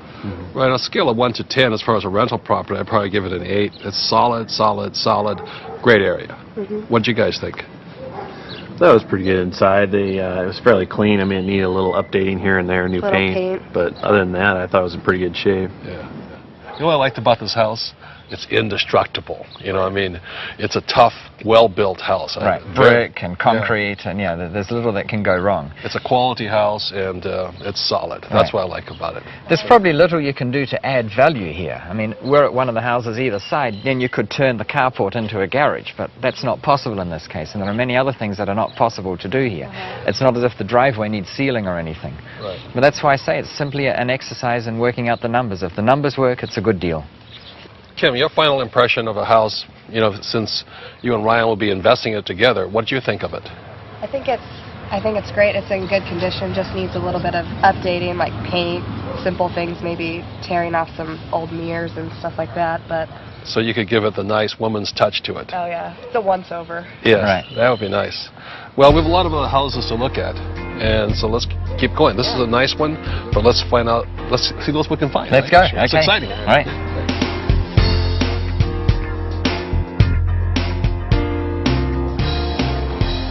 Right, on a scale of 1 to 10, as far as a rental property, I'd probably give it an 8. It's solid, solid, solid. Great area. What do you guys think? That was pretty good inside. It was fairly clean. I mean, it needed a little updating here and there, new Little paint. But other than that, I thought it was in pretty good shape. Yeah. You know what I liked about this house? It's indestructible. You know, I mean, it's a tough, well-built house. Right, brick and concrete, and yeah, there's little that can go wrong. It's a quality house, and it's solid. That's what I like about it. There's probably little you can do to add value here. I mean, we're at one of the houses either side, then you could turn the carport into a garage, but that's not possible in this case, and there are many other things that are not possible to do here. It's not as if the driveway needs sealing or anything. Right. But that's why I say it's simply an exercise in working out the numbers. If the numbers work, it's a good deal. Kim, your final impression of a house, you know, since you and Ryan will be investing it together, what do you think of it? I think it's great. It's in good condition. Just needs a little bit of updating, like paint, simple things, maybe tearing off some old mirrors and stuff like that. But So you could give it the nice woman's touch to it. oh yeah, it's a once over. Yes, Right. that would be nice. Well, we have a lot of other houses to look at, and so let's keep going. This is a nice one, but let's find out. Let's see what we can find. Let's go. It's Okay. exciting. All right.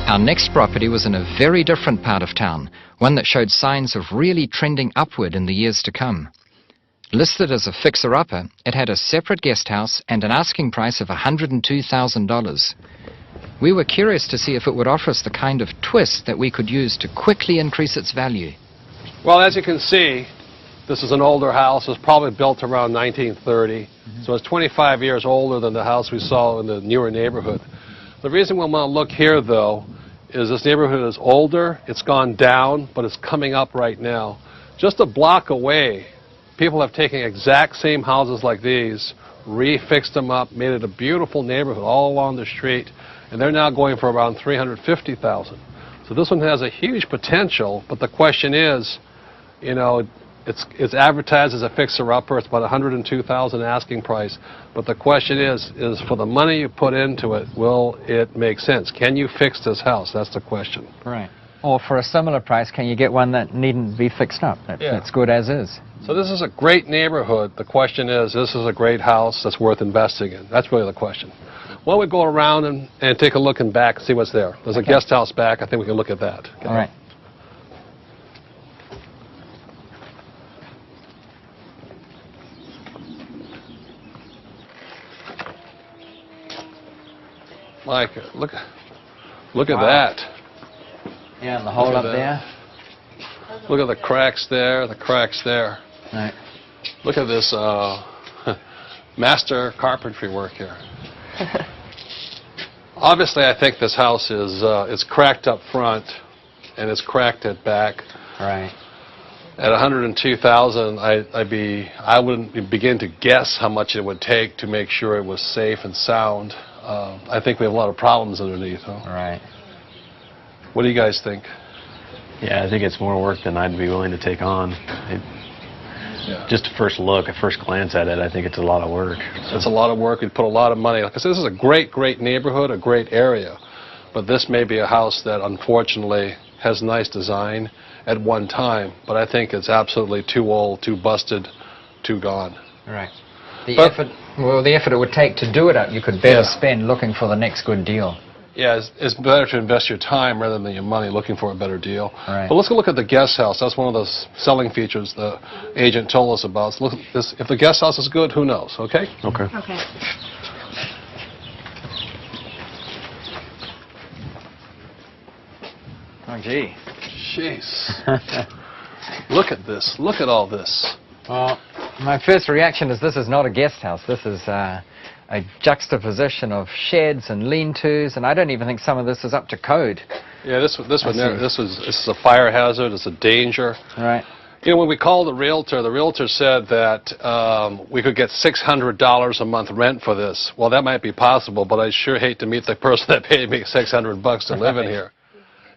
Our next property was in a very different part of town, one that showed signs of really trending upward in the years to come. Listed as a fixer-upper, it had a separate guest house and an asking price of $102,000. We were curious to see if it would offer us the kind of twist that we could use to quickly increase its value. Well, as you can see, this is an older house. It was probably built around 1930, so it's 25 years older than the house we saw in the newer neighborhood. The reason we want to look here, though, is this neighborhood is older, it's gone down, but it's coming up right now. Just a block away, people have taken exact same houses like these, refixed them up, made it a beautiful neighborhood all along the street, and they're now going for around $350,000. So this one has a huge potential, but the question is, you know, it's advertised as a fixer-upper. It's about $102,000 asking price. But the question is for the money you put into it, will it make sense? Can you fix this house? That's the question. Right. Or for a similar price, can you get one that needn't be fixed up? That's good as is. So this is a great neighborhood. The question is, this is a great house that's worth investing in. That's really the question. Why don't we go around and take a look in back and see what's there? There's a guest house back. I think we can look at that. Okay? All right. Mike, look at that. Yeah, and the hole Look up at there. Look at the cracks there, the cracks there. Right. Look at this master carpentry work here. Obviously, I think this house is cracked up front and it's cracked at back. Right. At 102,000, I wouldn't begin to guess how much it would take to make sure it was safe and sound. I think we have a lot of problems underneath. Huh? Right. What do you guys think? Yeah, I think it's more work than I'd be willing to take on. Just a first look, a first glance at it, I think it's a lot of work. It's a lot of work. We'd put a lot of money. Like I said, this is a great, great neighborhood, a great area. But this may be a house that, unfortunately, has nice design at one time. But I think it's absolutely too old, too busted, too gone. Right. The effort it would take to do it up, you could better spend looking for the next good deal. Yeah, it's better to invest your time rather than your money looking for a better deal. Right. But let's go look at the guest house. That's one of those selling features the agent told us about. So look at this. If the guest house is good, who knows? Okay? Okay. Okay. Oh, gee. Jeez. Look at this. Look at all this. Well, my first reaction is this is not a guest house. This is a juxtaposition of sheds and lean-tos, and I don't even think some of this is up to code. Yeah, this is a fire hazard. It's a danger. Right. You know, when we called the realtor said that we could get $600 a month rent for this. Well, that might be possible, but I sure hate to meet the person that paid me $600 to live in here.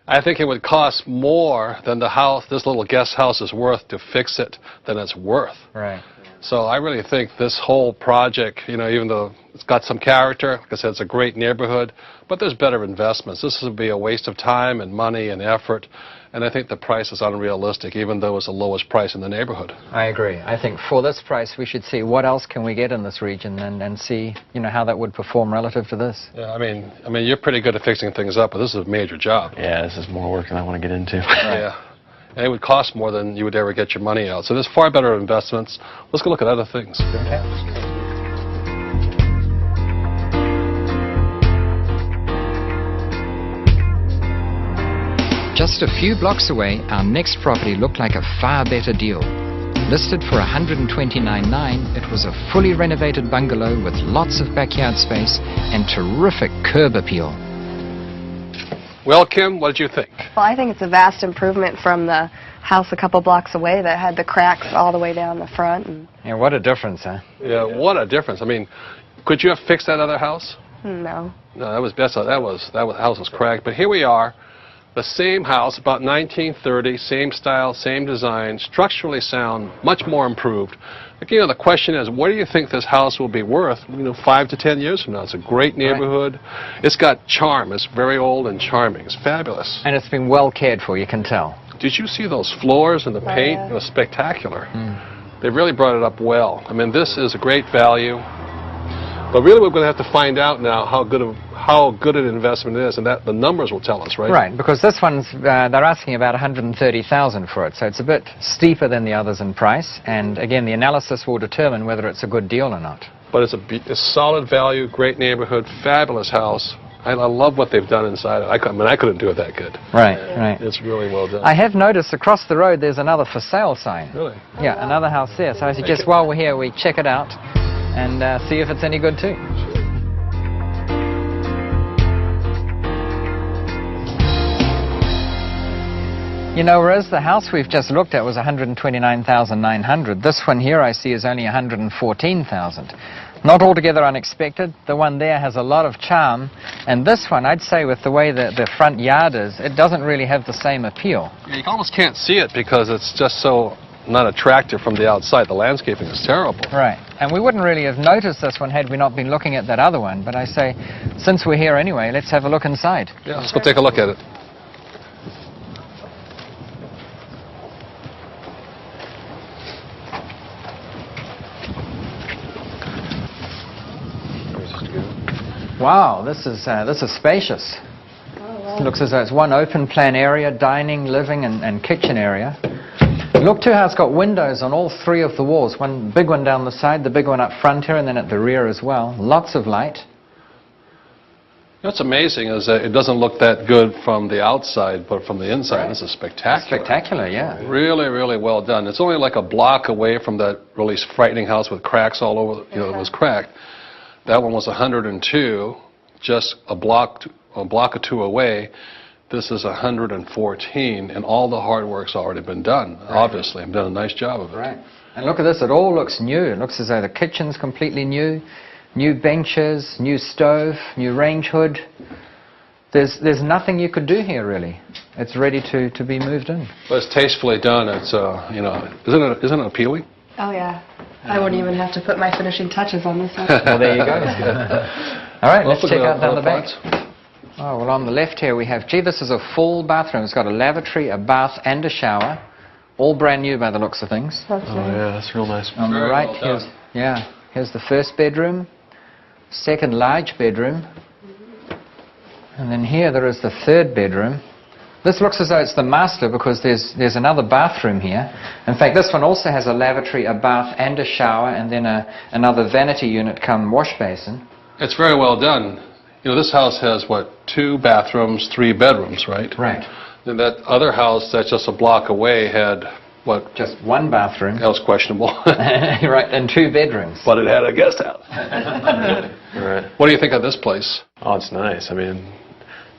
I think it would cost more than the house, this little guest house is worth to fix it than it's worth. Right. So I really think this whole project, you know, even though it's got some character, like I said, it's a great neighborhood, but there's better investments. This would be a waste of time and money and effort, and I think the price is unrealistic, even though it's the lowest price in the neighborhood. I agree. I think for this price, we should see what else can we get in this region and see, you know, how that would perform relative to this. Yeah, I mean, you're pretty good at fixing things up, but this is a major job. Yeah, this is more work than I want to get into. Yeah. And it would cost more than you would ever get your money out. So there's far better investments. Let's go look at other things. Okay. Just a few blocks away, our next property looked like a far better deal. Listed for $129,900, it was a fully renovated bungalow with lots of backyard space and terrific curb appeal. Well, Kim, what did you think? Well, I think it's a vast improvement from the house a couple blocks away that had the cracks all the way down the front. And Yeah, what a difference, huh? Yeah, what a difference. I mean, could you have fixed that other house? no. No, that house was cracked. But here we are, the same house, about 1930, same style, same design, structurally sound, much more improved. Like, you know, the question is, what do you think this house will be worth, 5 to 10 years from now? It's a great neighborhood. Right. It's got charm. It's very old and charming. It's fabulous. And it's been well cared for, you can tell. Did you see those floors and the paint? Yeah. It was spectacular. They really brought it up well. I mean, this is a great value. But really, we're going to have to find out now how good an investment it is, and that the numbers will tell us, right? Right, because this one's they're asking about $130,000 for it, so it's a bit steeper than the others in price. And again, the analysis will determine whether it's a good deal or not. But it's a solid value, great neighborhood, fabulous house. I love what they've done inside it. I couldn't do it that good. Right, right. It's really well done. I have noticed across the road there's another for sale sign. Really? Yeah, another house there. So I suggest while we're here, we check it out and see if it's any good too. You know, whereas the house we've just looked at was $129,900, this one here I see is only $114,000. Not altogether unexpected. The one there has a lot of charm, and this one, I'd say, with the way the front yard is, it doesn't really have the same appeal. Yeah, you almost can't see it because it's just so not attractive from the outside. The landscaping is terrible. Right, and we wouldn't really have noticed this one had we not been looking at that other one, but I say, since we're here anyway, let's have a look inside. Yeah, let's go take a look at it. Wow, this is spacious. It looks as though it's one open plan area, dining, living, and kitchen area. Look too how it's got windows on all three of the walls. One big one down the side, the big one up front here, and then at the rear as well. Lots of light. What's amazing is that it doesn't look that good from the outside, but from the inside, this is spectacular. Spectacular, yeah. Really, really well done. It's only like a block away from that really frightening house with cracks all over. You know, it was cracked. That one was 102, just a block or two away. This is 114, and all the hard work's already been done. Obviously, I've done a nice job of it. Right. And look at this. It all looks new. It looks as though the kitchen's completely new. New benches, new stove, new range hood. There's nothing you could do here, really. It's ready to be moved in. But it's tastefully done. It's, you know, isn't it appealing? Oh, yeah. I wouldn't even have to put my finishing touches on this one. Well, there you go. All right, let's check out down the back. Front. Oh, well, on the left here we have, gee, this is a full bathroom. It's got a lavatory, a bath, and a shower. All brand new by the looks of things. That's nice. Yeah, that's real nice. On the Very right, well here's the first bedroom, second large bedroom, and then here there is the third bedroom. This looks as though it's the master because there's another bathroom here. In fact, this one also has a lavatory, a bath, and a shower, and then another vanity unit come wash basin. It's very well done. You know, this house has, what, 2 bathrooms, 3 bedrooms, right? Right. And that other house that's just a block away had, what? Just one bathroom. That was questionable. Right, and 2 bedrooms. But it had a guest house. Right. What do you think of this place? Oh, it's nice. I mean,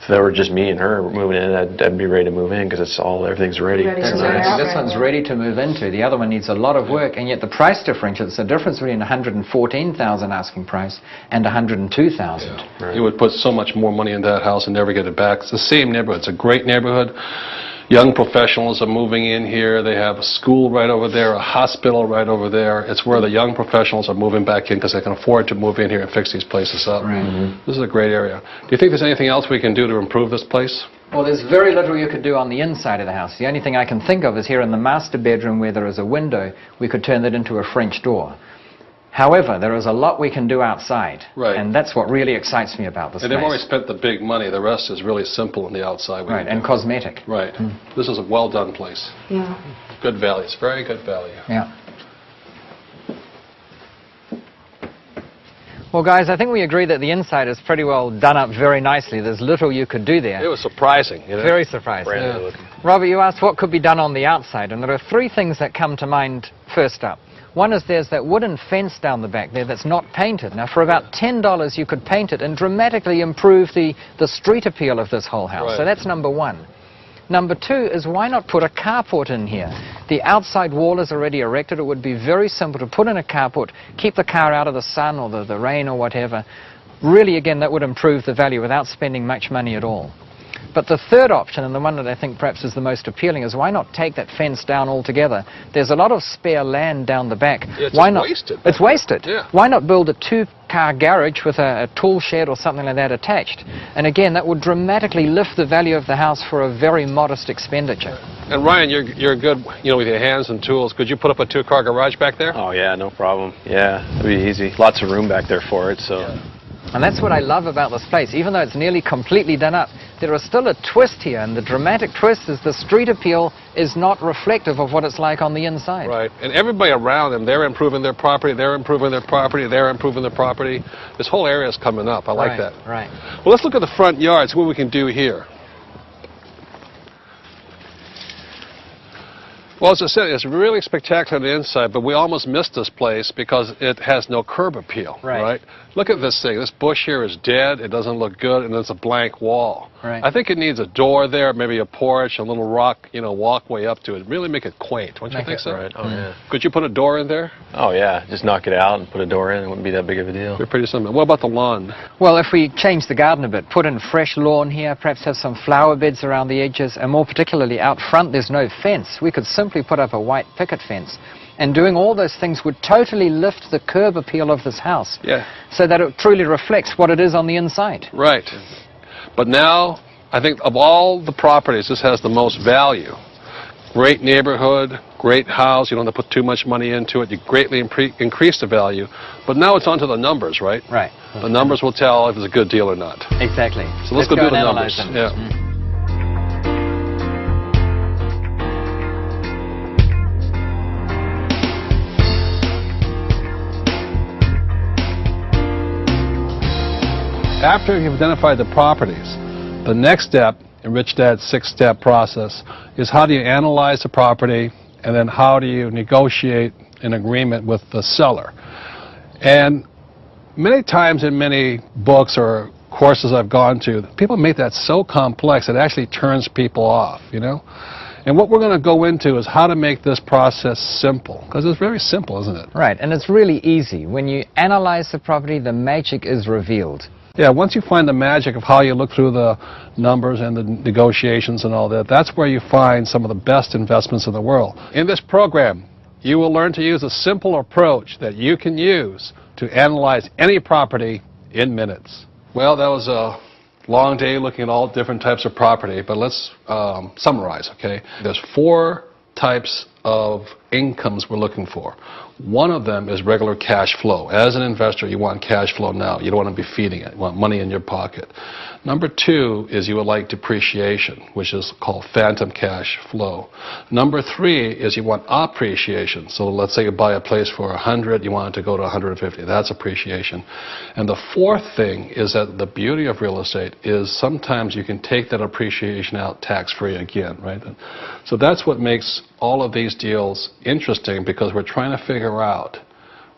if that were just me and her moving in, I'd be ready to move in because everything's ready. Ready to That's move right. out, This right. one's ready to move into. The other one needs a lot of work, and yet the price differential, it's the difference between 114,000 asking price and 102,000. Right. You would put so much more money in that house and never get it back. It's the same neighborhood. It's a great neighborhood. Young professionals are moving in here. They have a school right over there, a hospital right over there. It's where the young professionals are moving back in because they can afford to move in here and fix these places up. Right. This is a great area. Do you think there's anything else we can do to improve this place? Well, there's very little you could do on the inside of the house. The only thing I can think of is here in the master bedroom where there is a window, we could turn that into a French door. However, there is a lot we can do outside. Right. And that's what really excites me about this And they've place. already spent the big money. The rest is really simple on the outside. Right, and cosmetic. Right. This is a well-done place. Yeah. Good value. It's very good value. Yeah. Well, guys, I think we agree that the inside is pretty well done up very nicely. There's little you could do there. It was surprising. You know? Very surprising. Brand new looking. Robert, you asked what could be done on the outside, and there are 3 things that come to mind first up. One is there's that wooden fence down the back there that's not painted. Now, for about $10, you could paint it and dramatically improve the street appeal of this whole house. Right. So that's number 1. Number 2 is why not put a carport in here? The outside wall is already erected. It would be very simple to put in a carport, keep the car out of the sun or the rain or whatever. Really, again, that would improve the value without spending much money at all. But the third option, and the one that I think perhaps is the most appealing, is why not take that fence down altogether? There's a lot of spare land down the back. Yeah, it's why not? wasted. It's wasted. Yeah. Why not build a 2-car garage with a tool shed or something like that attached? And again, that would dramatically lift the value of the house for a very modest expenditure. And Ryan, you're good, you know, with your hands and tools. Could you put up a 2-car garage back there? Oh, yeah, no problem. Yeah, it'd be easy. Lots of room back there for it, so... Yeah. And that's what I love about this place. Even though it's nearly completely done up, there is still a twist here, and the dramatic twist is the street appeal is not reflective of what it's like on the inside. Right. And everybody around them, they're improving their property, they're improving their property, they're improving their property. This whole area is coming up. I like that. Right. Well, let's look at the front yard, see what we can do here. Well, as I said, it's really spectacular on the inside, but we almost missed this place because it has no curb appeal. Right. Look at this thing. This bush here is dead. It doesn't look good, and it's a blank wall. Right. I think it needs a door there, maybe a porch, a little rock, you know, walkway up to it. Really make it quaint. Don't you Make think it so? Right. Oh, yeah. Could you put a door in there? Oh, yeah. Just knock it out and put a door in. It wouldn't be that big of a deal. Be pretty simple. What about the lawn? Well, if we change the garden a bit, put in fresh lawn here, perhaps have some flower beds around the edges, and more particularly out front, there's no fence. We could simply put up a white picket fence. And doing all those things would totally lift the curb appeal of this house. Yeah. So that it truly reflects what it is on the inside. Right. But now, I think of all the properties, this has the most value. Great neighborhood, great house. You don't have to put too much money into it. You greatly increase the value. But now it's onto the numbers, right? Right. The numbers will tell if it's a good deal or not. Exactly. So let's go do and the analyze numbers. them. Yeah. After you've identified the properties, the next step in Rich Dad's 6-step process is how do you analyze the property, and then how do you negotiate an agreement with the seller. And many times in many books or courses I've gone to, people make that so complex it actually turns people off, you know. And what we're going to go into is how to make this process simple, because it's very simple, isn't it? Right, and it's really easy. When you analyze the property, the magic is revealed. Yeah, once you find the magic of how you look through the numbers and the negotiations and all that, that's where you find some of the best investments in the world. In this program, you will learn to use a simple approach that you can use to analyze any property in minutes. Well, that was a long day looking at all different types of property, but let's summarize, okay? There's 4 types of incomes we're looking for. One of them is regular cash flow. As an investor, you want cash flow now. You don't want to be feeding it. You want money in your pocket. Number 2 is you would like depreciation, which is called phantom cash flow. Number 3 is you want appreciation. So let's say you buy a place for 100, you want it to go to 150. That's appreciation. And the 4th thing is that the beauty of real estate is sometimes you can take that appreciation out tax-free again, right? So that's what makes all of these deals interesting, because we're trying to figure out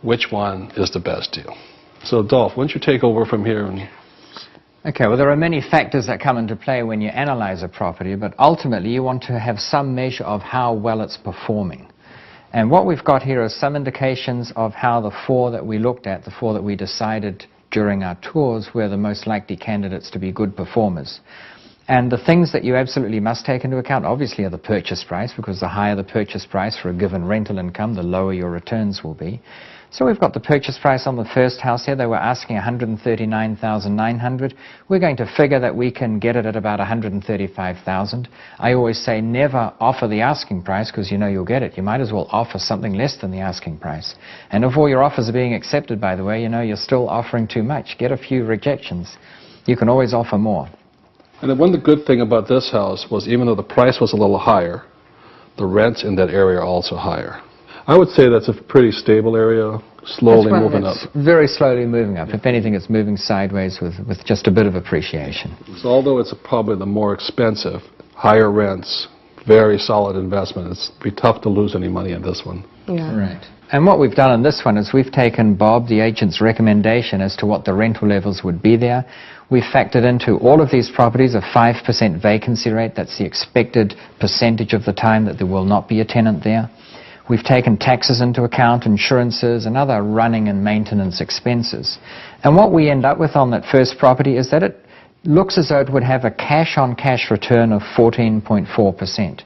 which one is the best deal. So Dolph, why don't you take over from here? Okay, well, there are many factors that come into play when you analyze a property, but ultimately you want to have some measure of how well it's performing. And what we've got here are some indications of how the 4 that we looked at, the 4 that we decided during our tours, were the most likely candidates to be good performers. And the things that you absolutely must take into account, obviously, are the purchase price, because the higher the purchase price for a given rental income, the lower your returns will be. So we've got the purchase price on the first house here. They were asking $139,900. We're going to figure that we can get it at about $135,000. I always say never offer the asking price, because you know you'll get it. You might as well offer something less than the asking price. And if all your offers are being accepted, by the way, you know you're still offering too much. Get a few rejections. You can always offer more. And the one good thing about this house was, even though the price was a little higher, the rents in that area are also higher. I would say that's a pretty stable area, slowly moving up. Very slowly moving up. If anything, it's moving sideways with just a bit of appreciation. So although it's probably the more expensive, higher rents, very solid investment, it's be tough to lose any money in this one. Yeah. Right. And what we've done on this one is we've taken Bob, the agent's recommendation as to what the rental levels would be there. We've factored into all of these properties a 5% vacancy rate. That's the expected percentage of the time that there will not be a tenant there. We've taken taxes into account, insurances, and other running and maintenance expenses. And what we end up with on that first property is that it looks as though it would have a cash-on-cash return of 14.4%.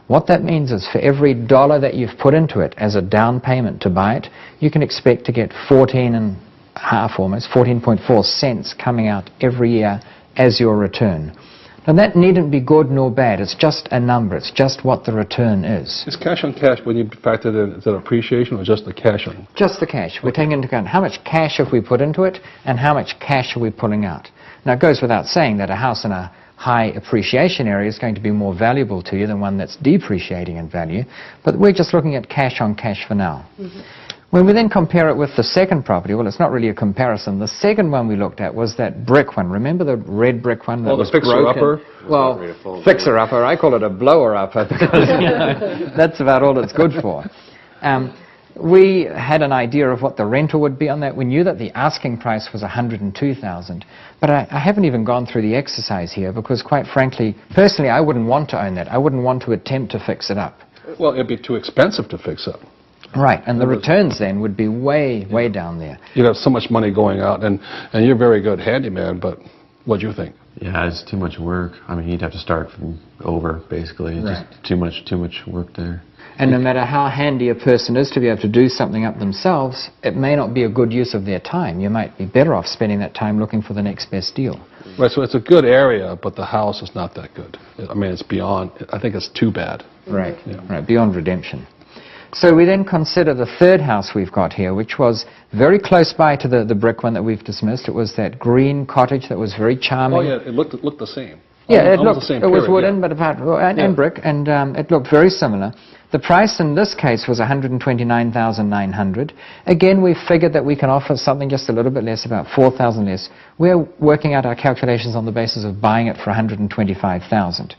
What that means is for every dollar that you've put into it as a down payment to buy it, you can expect to get 14.4 cents coming out every year as your return. Now that needn't be good nor bad, it's just a number, it's just what the return is. Is cash on cash, when you factor it in, is that appreciation or just the cash on? Just the cash. We're taking into account how much cash have we put into it and how much cash are we pulling out. Now it goes without saying that a house in a high appreciation area is going to be more valuable to you than one that's depreciating in value, but we're just looking at cash on cash for now. Mm-hmm. When we then compare it with the second property, well, it's not really a comparison. The second one we looked at was that brick one. Remember the red brick one that was broken? Fixer-upper? Well, fixer-upper. I call it a blower-upper because you know, that's about all it's good for. We had an idea of what the rental would be on that. We knew that the asking price was $102,000. But I haven't even gone through the exercise here because, quite frankly, personally, I wouldn't want to own that. I wouldn't want to attempt to fix it up. Well, it'd be too expensive to fix up. Right, and the returns then would be way, way down there. You'd have so much money going out, and you're a very good handyman, but what do you think? Yeah, it's too much work. I mean, you'd have to start from over, basically. Right. Just too much work there. And no matter how handy a person is to be able to do something up themselves, it may not be a good use of their time. You might be better off spending that time looking for the next best deal. Right, so it's a good area, but the house is not that good. I mean, it's beyond, I think it's too bad. Right, right, beyond redemption. So we then consider the third house we've got here, which was very close by to the brick one that we've dismissed. It was that green cottage that was very charming. Oh, yeah, it looked the same. Yeah, Almost the same it was period, wooden, but and brick, and it looked very similar. The price in this case was $129,900. Again, we figured that we can offer something just a little bit less, about $4,000 less. We're working out our calculations on the basis of buying it for $125,000.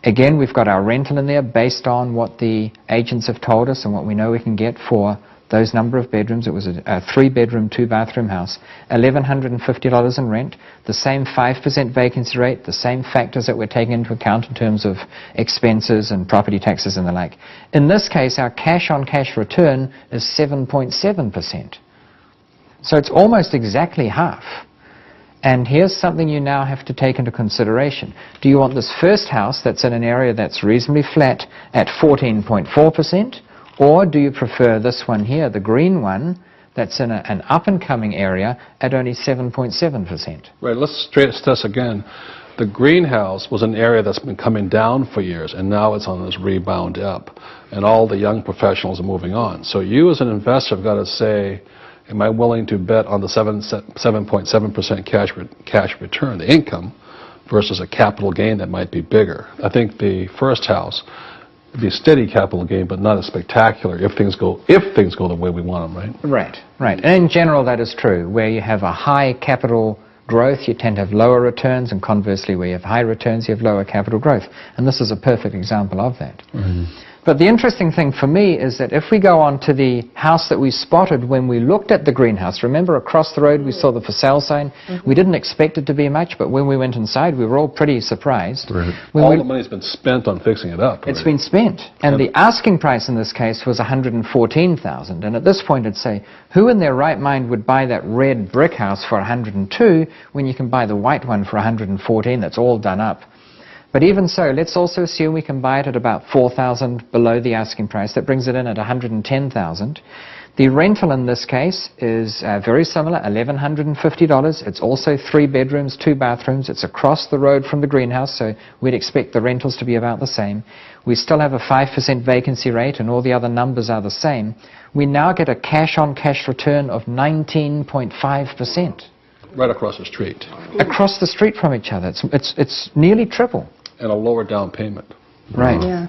Again, we've got our rental in there based on what the agents have told us and what we know we can get for those number of bedrooms. It was a 3-bedroom, 2-bathroom house, $1,150 in rent, the same 5% vacancy rate, the same factors that we're taking into account in terms of expenses and property taxes and the like. In this case, our cash-on-cash return is 7.7%. So it's almost exactly half. And here's something you now have to take into consideration. Do you want this first house that's in an area that's reasonably flat at 14.4%? Or do you prefer this one here, the green one, that's in an up-and-coming area at only 7.7%? Right, let's stress this again. The greenhouse was an area that's been coming down for years, and now it's on this rebound up. And all the young professionals are moving on. So you as an investor have got to say, am I willing to bet on the 7.7% cash return, the income, versus a capital gain that might be bigger? I think the first house would be a steady capital gain, but not as spectacular if things go the way we want them, right? Right, right. And in general, that is true. Where you have a high capital growth, you tend to have lower returns, and conversely, where you have high returns, you have lower capital growth. And this is a perfect example of that. Mm-hmm. But the interesting thing for me is that if we go on to the house that we spotted when we looked at the greenhouse, remember across the road we saw the for sale sign? Mm-hmm. We didn't expect it to be much, but when we went inside we were all pretty surprised. Right. All the money's been spent on fixing it up. It's been spent. And the asking price in this case was $114,000. And at this point I'd say, who in their right mind would buy that red brick house for $102 when you can buy the white one for $114 that's all done up? But even so, let's also assume we can buy it at about $4,000 below the asking price. That brings it in at $110,000. The rental in this case is very similar, $1,150. It's also 3 bedrooms, 2 bathrooms. It's across the road from the greenhouse, so we'd expect the rentals to be about the same. We still have a 5% vacancy rate, and all the other numbers are the same. We now get a cash-on-cash return of 19.5%. Right across the street. Across the street from each other. It's nearly triple. And a lower down payment. Right. Yeah.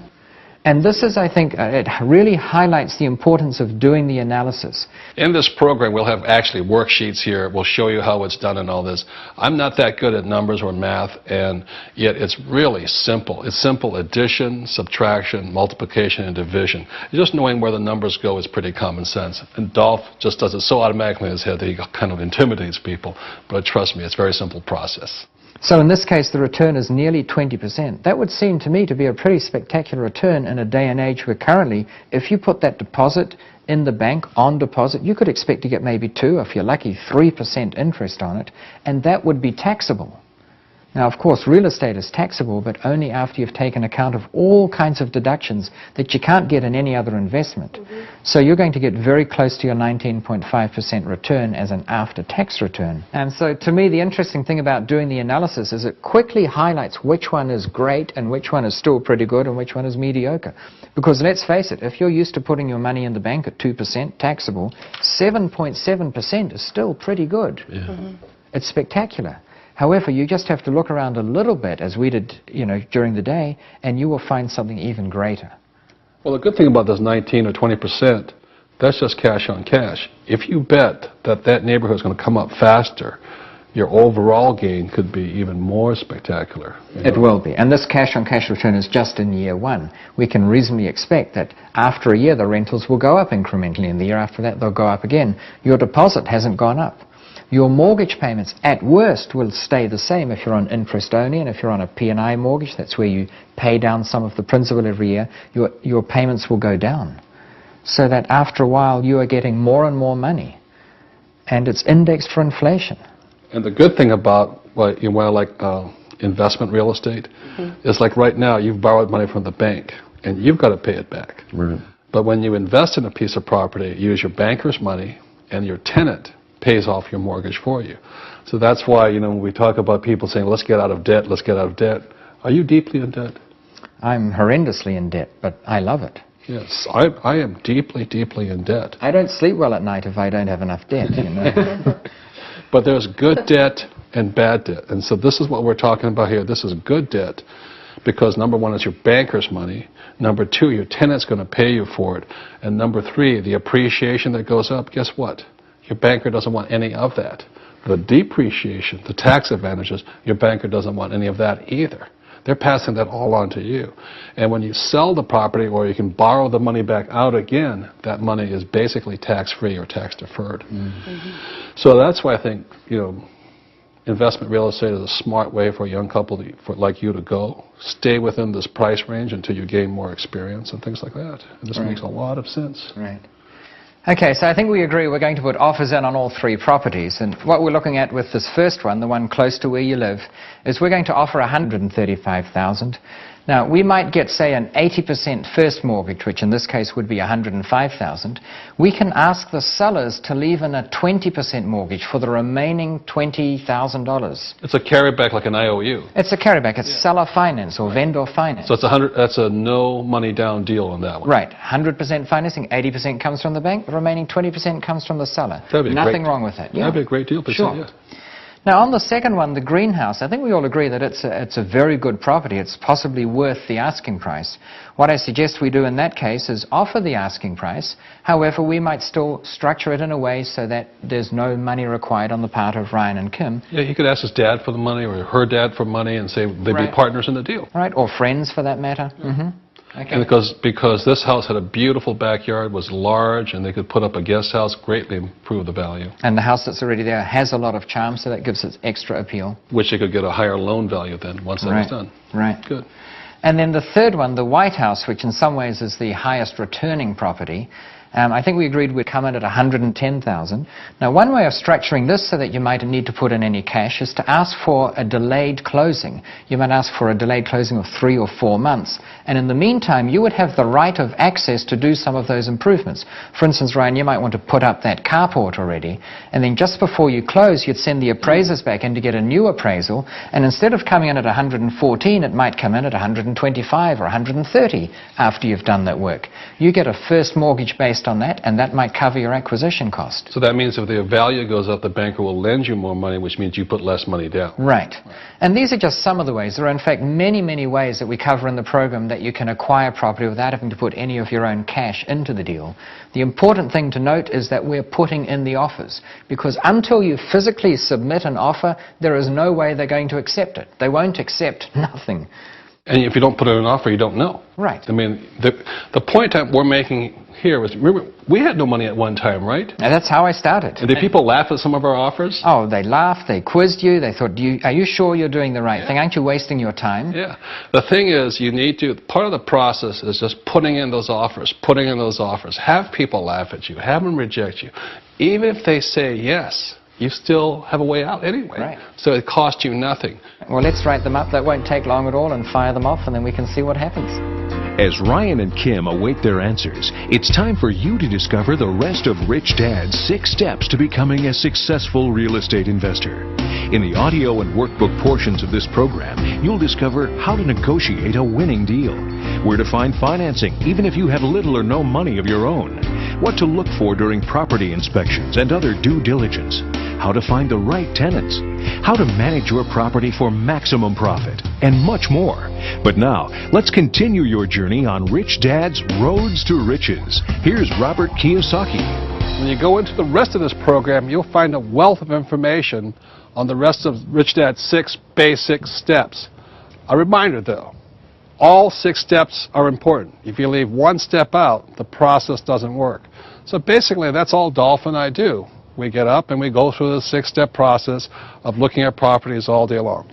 And this is, I think, it really highlights the importance of doing the analysis. In this program, we'll have actually worksheets here. We'll show you how it's done and all this. I'm not that good at numbers or math, and yet it's really simple. It's simple addition, subtraction, multiplication, and division. Just knowing where the numbers go is pretty common sense. And Dolph just does it so automatically in his head that he kind of intimidates people. But trust me, it's a very simple process. So in this case, the return is nearly 20%. That would seem to me to be a pretty spectacular return in a day and age where currently, if you put that deposit in the bank on deposit, you could expect to get maybe 2, if you're lucky, 3% interest on it, and that would be taxable. Now, of course, real estate is taxable, but only after you've taken account of all kinds of deductions that you can't get in any other investment. Mm-hmm. So you're going to get very close to your 19.5% return as an after-tax return. And so to me, the interesting thing about doing the analysis is it quickly highlights which one is great and which one is still pretty good and which one is mediocre. Because let's face it, if you're used to putting your money in the bank at 2% taxable, 7.7% is still pretty good. Yeah. Mm-hmm. It's spectacular. However, you just have to look around a little bit, as we did, during the day, and you will find something even greater. Well, the good thing about this 19 or 20%, that's just cash on cash. If you bet that that neighborhood is going to come up faster, your overall gain could be even more spectacular. It will be. And this cash-on-cash return is just in year 1. We can reasonably expect that after a year, the rentals will go up incrementally, and the year after that, they'll go up again. Your deposit hasn't gone up. Your mortgage payments, at worst, will stay the same if you're on interest only, and if you're on a P&I mortgage, that's where you pay down some of the principal every year, your payments will go down. So that after a while, you are getting more and more money, and it's indexed for inflation. And the good thing about investment real estate is like right now, you've borrowed money from the bank, and you've got to pay it back. Right. But when you invest in a piece of property, you use your banker's money, and your tenant pays off your mortgage for you. So that's why, when we talk about people saying, let's get out of debt, let's get out of debt. Are you deeply in debt? I'm horrendously in debt, but I love it. Yes, I am deeply, deeply in debt. I don't sleep well at night if I don't have enough debt, But there's good debt and bad debt. And so this is what we're talking about here. This is good debt. because number one, it's your banker's money. Number two, your tenant's going to pay you for it. And number three, the appreciation that goes up, guess what? Your banker doesn't want any of that. The depreciation, the tax advantages, your banker doesn't want any of that either. They're passing that all on to you. And when you sell the property or you can borrow the money back out again, that money is basically tax-free or tax-deferred. So that's why I think, investment real estate is a smart way for a young couple like you to go. Stay within this price range until you gain more experience and things like that. And this makes a lot of sense. Right. Okay, so I think we agree we're going to put offers in on all three properties. And what we're looking at with this first one, the one close to where you live, is we're going to offer $135,000. Now, we might get, say, an 80% first mortgage, which in this case would be $105,000. We can ask the sellers to leave in a 20% mortgage for the remaining $20,000. It's a carryback like an IOU. It's a carryback. It's seller finance or vendor finance. So it's that's a no money down deal on that one. Right. 100% financing, 80% comes from the bank, the remaining 20% comes from the seller. That'd be Nothing wrong with that. That'd be a great deal. Sure. Yeah. Now, on the second one, the greenhouse, I think we all agree that it's a very good property. It's possibly worth the asking price. What I suggest we do in that case is offer the asking price. However, we might still structure it in a way so that there's no money required on the part of Ryan and Kim. Yeah, he could ask his dad for the money or her dad for money and say they'd be partners in the deal. Right, or friends for that matter. Okay. And because this house had a beautiful backyard, was large, and they could put up a guest house, greatly improve the value. And the house that's already there has a lot of charm, so that gives it extra appeal. Which they could get a higher loan value then once that was done. Right. Good. And then the third one, the White House, which in some ways is the highest returning property, I think we agreed we'd come in at $110,000. Now, one way of structuring this so that you might need to put in any cash is to ask for a delayed closing. You might ask for a delayed closing of 3 or 4 months. And in the meantime, you would have the right of access to do some of those improvements. For instance, Ryan, you might want to put up that carport already. And then just before you close, you'd send the appraisers back in to get a new appraisal. And instead of coming in at 114, it might come in at 125 or 130 after you've done that work. You get a first mortgage based on that, and that might cover your acquisition cost. So that means if the value goes up, the banker will lend you more money, which means you put less money down. Right. And these are just some of the ways. There are, in fact, many, many ways that we cover in the program that you can acquire property without having to put any of your own cash into the deal. The important thing to note is that we're putting in the offers, because until you physically submit an offer, there is no way they're going to accept it. They won't accept nothing. And if you don't put in an offer, you don't know. Right. I mean, the point that we're making here was, remember, we had no money at one time, right? And that's how I started. And did people laugh at some of our offers? Oh, they laughed, they quizzed you, they thought, are you sure you're doing the right thing? Aren't you wasting your time? Yeah. The thing is, part of the process is just putting in those offers. Have people laugh at you, have them reject you. Even if they say yes, you still have a way out anyway. Right. So it costs you nothing. Well, let's write them up. That won't take long at all, and fire them off, and then we can see what happens. As Ryan and Kim await their answers, it's time for you to discover the rest of Rich Dad's 6 steps to becoming a successful real estate investor. In the audio and workbook portions of this program, you'll discover how to negotiate a winning deal, where to find financing even if you have little or no money of your own, what to look for during property inspections and other due diligence, how to find the right tenants, how to manage your property for maximum profit, and much more. But now, let's continue your journey on Rich Dad's Roads to Riches. Here's Robert Kiyosaki. When you go into the rest of this program, you'll find a wealth of information on the rest of Rich Dad's 6 basic steps. A reminder, though, all 6 steps are important. If you leave one step out, the process doesn't work. So basically, that's all Dolph and I do. We get up and we go through the 6-step process of looking at properties all day long.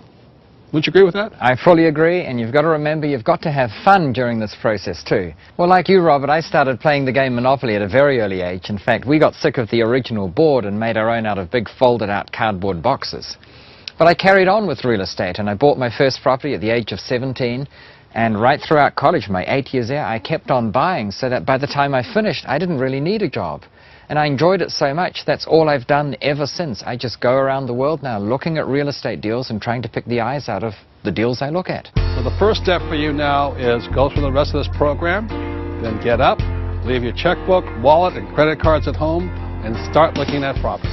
Wouldn't you agree with that? I fully agree, and you've got to remember you've got to have fun during this process too. Well, like you, Robert, I started playing the game Monopoly at a very early age. In fact, we got sick of the original board and made our own out of big folded-out cardboard boxes. But I carried on with real estate, and I bought my first property at the age of 17. And right throughout college, my 8 years there, I kept on buying, so that by the time I finished, I didn't really need a job. And I enjoyed it so much, that's all I've done ever since. I just go around the world now looking at real estate deals and trying to pick the eyes out of the deals I look at. So the first step for you now is go through the rest of this program, then get up, leave your checkbook, wallet, and credit cards at home, and start looking at property.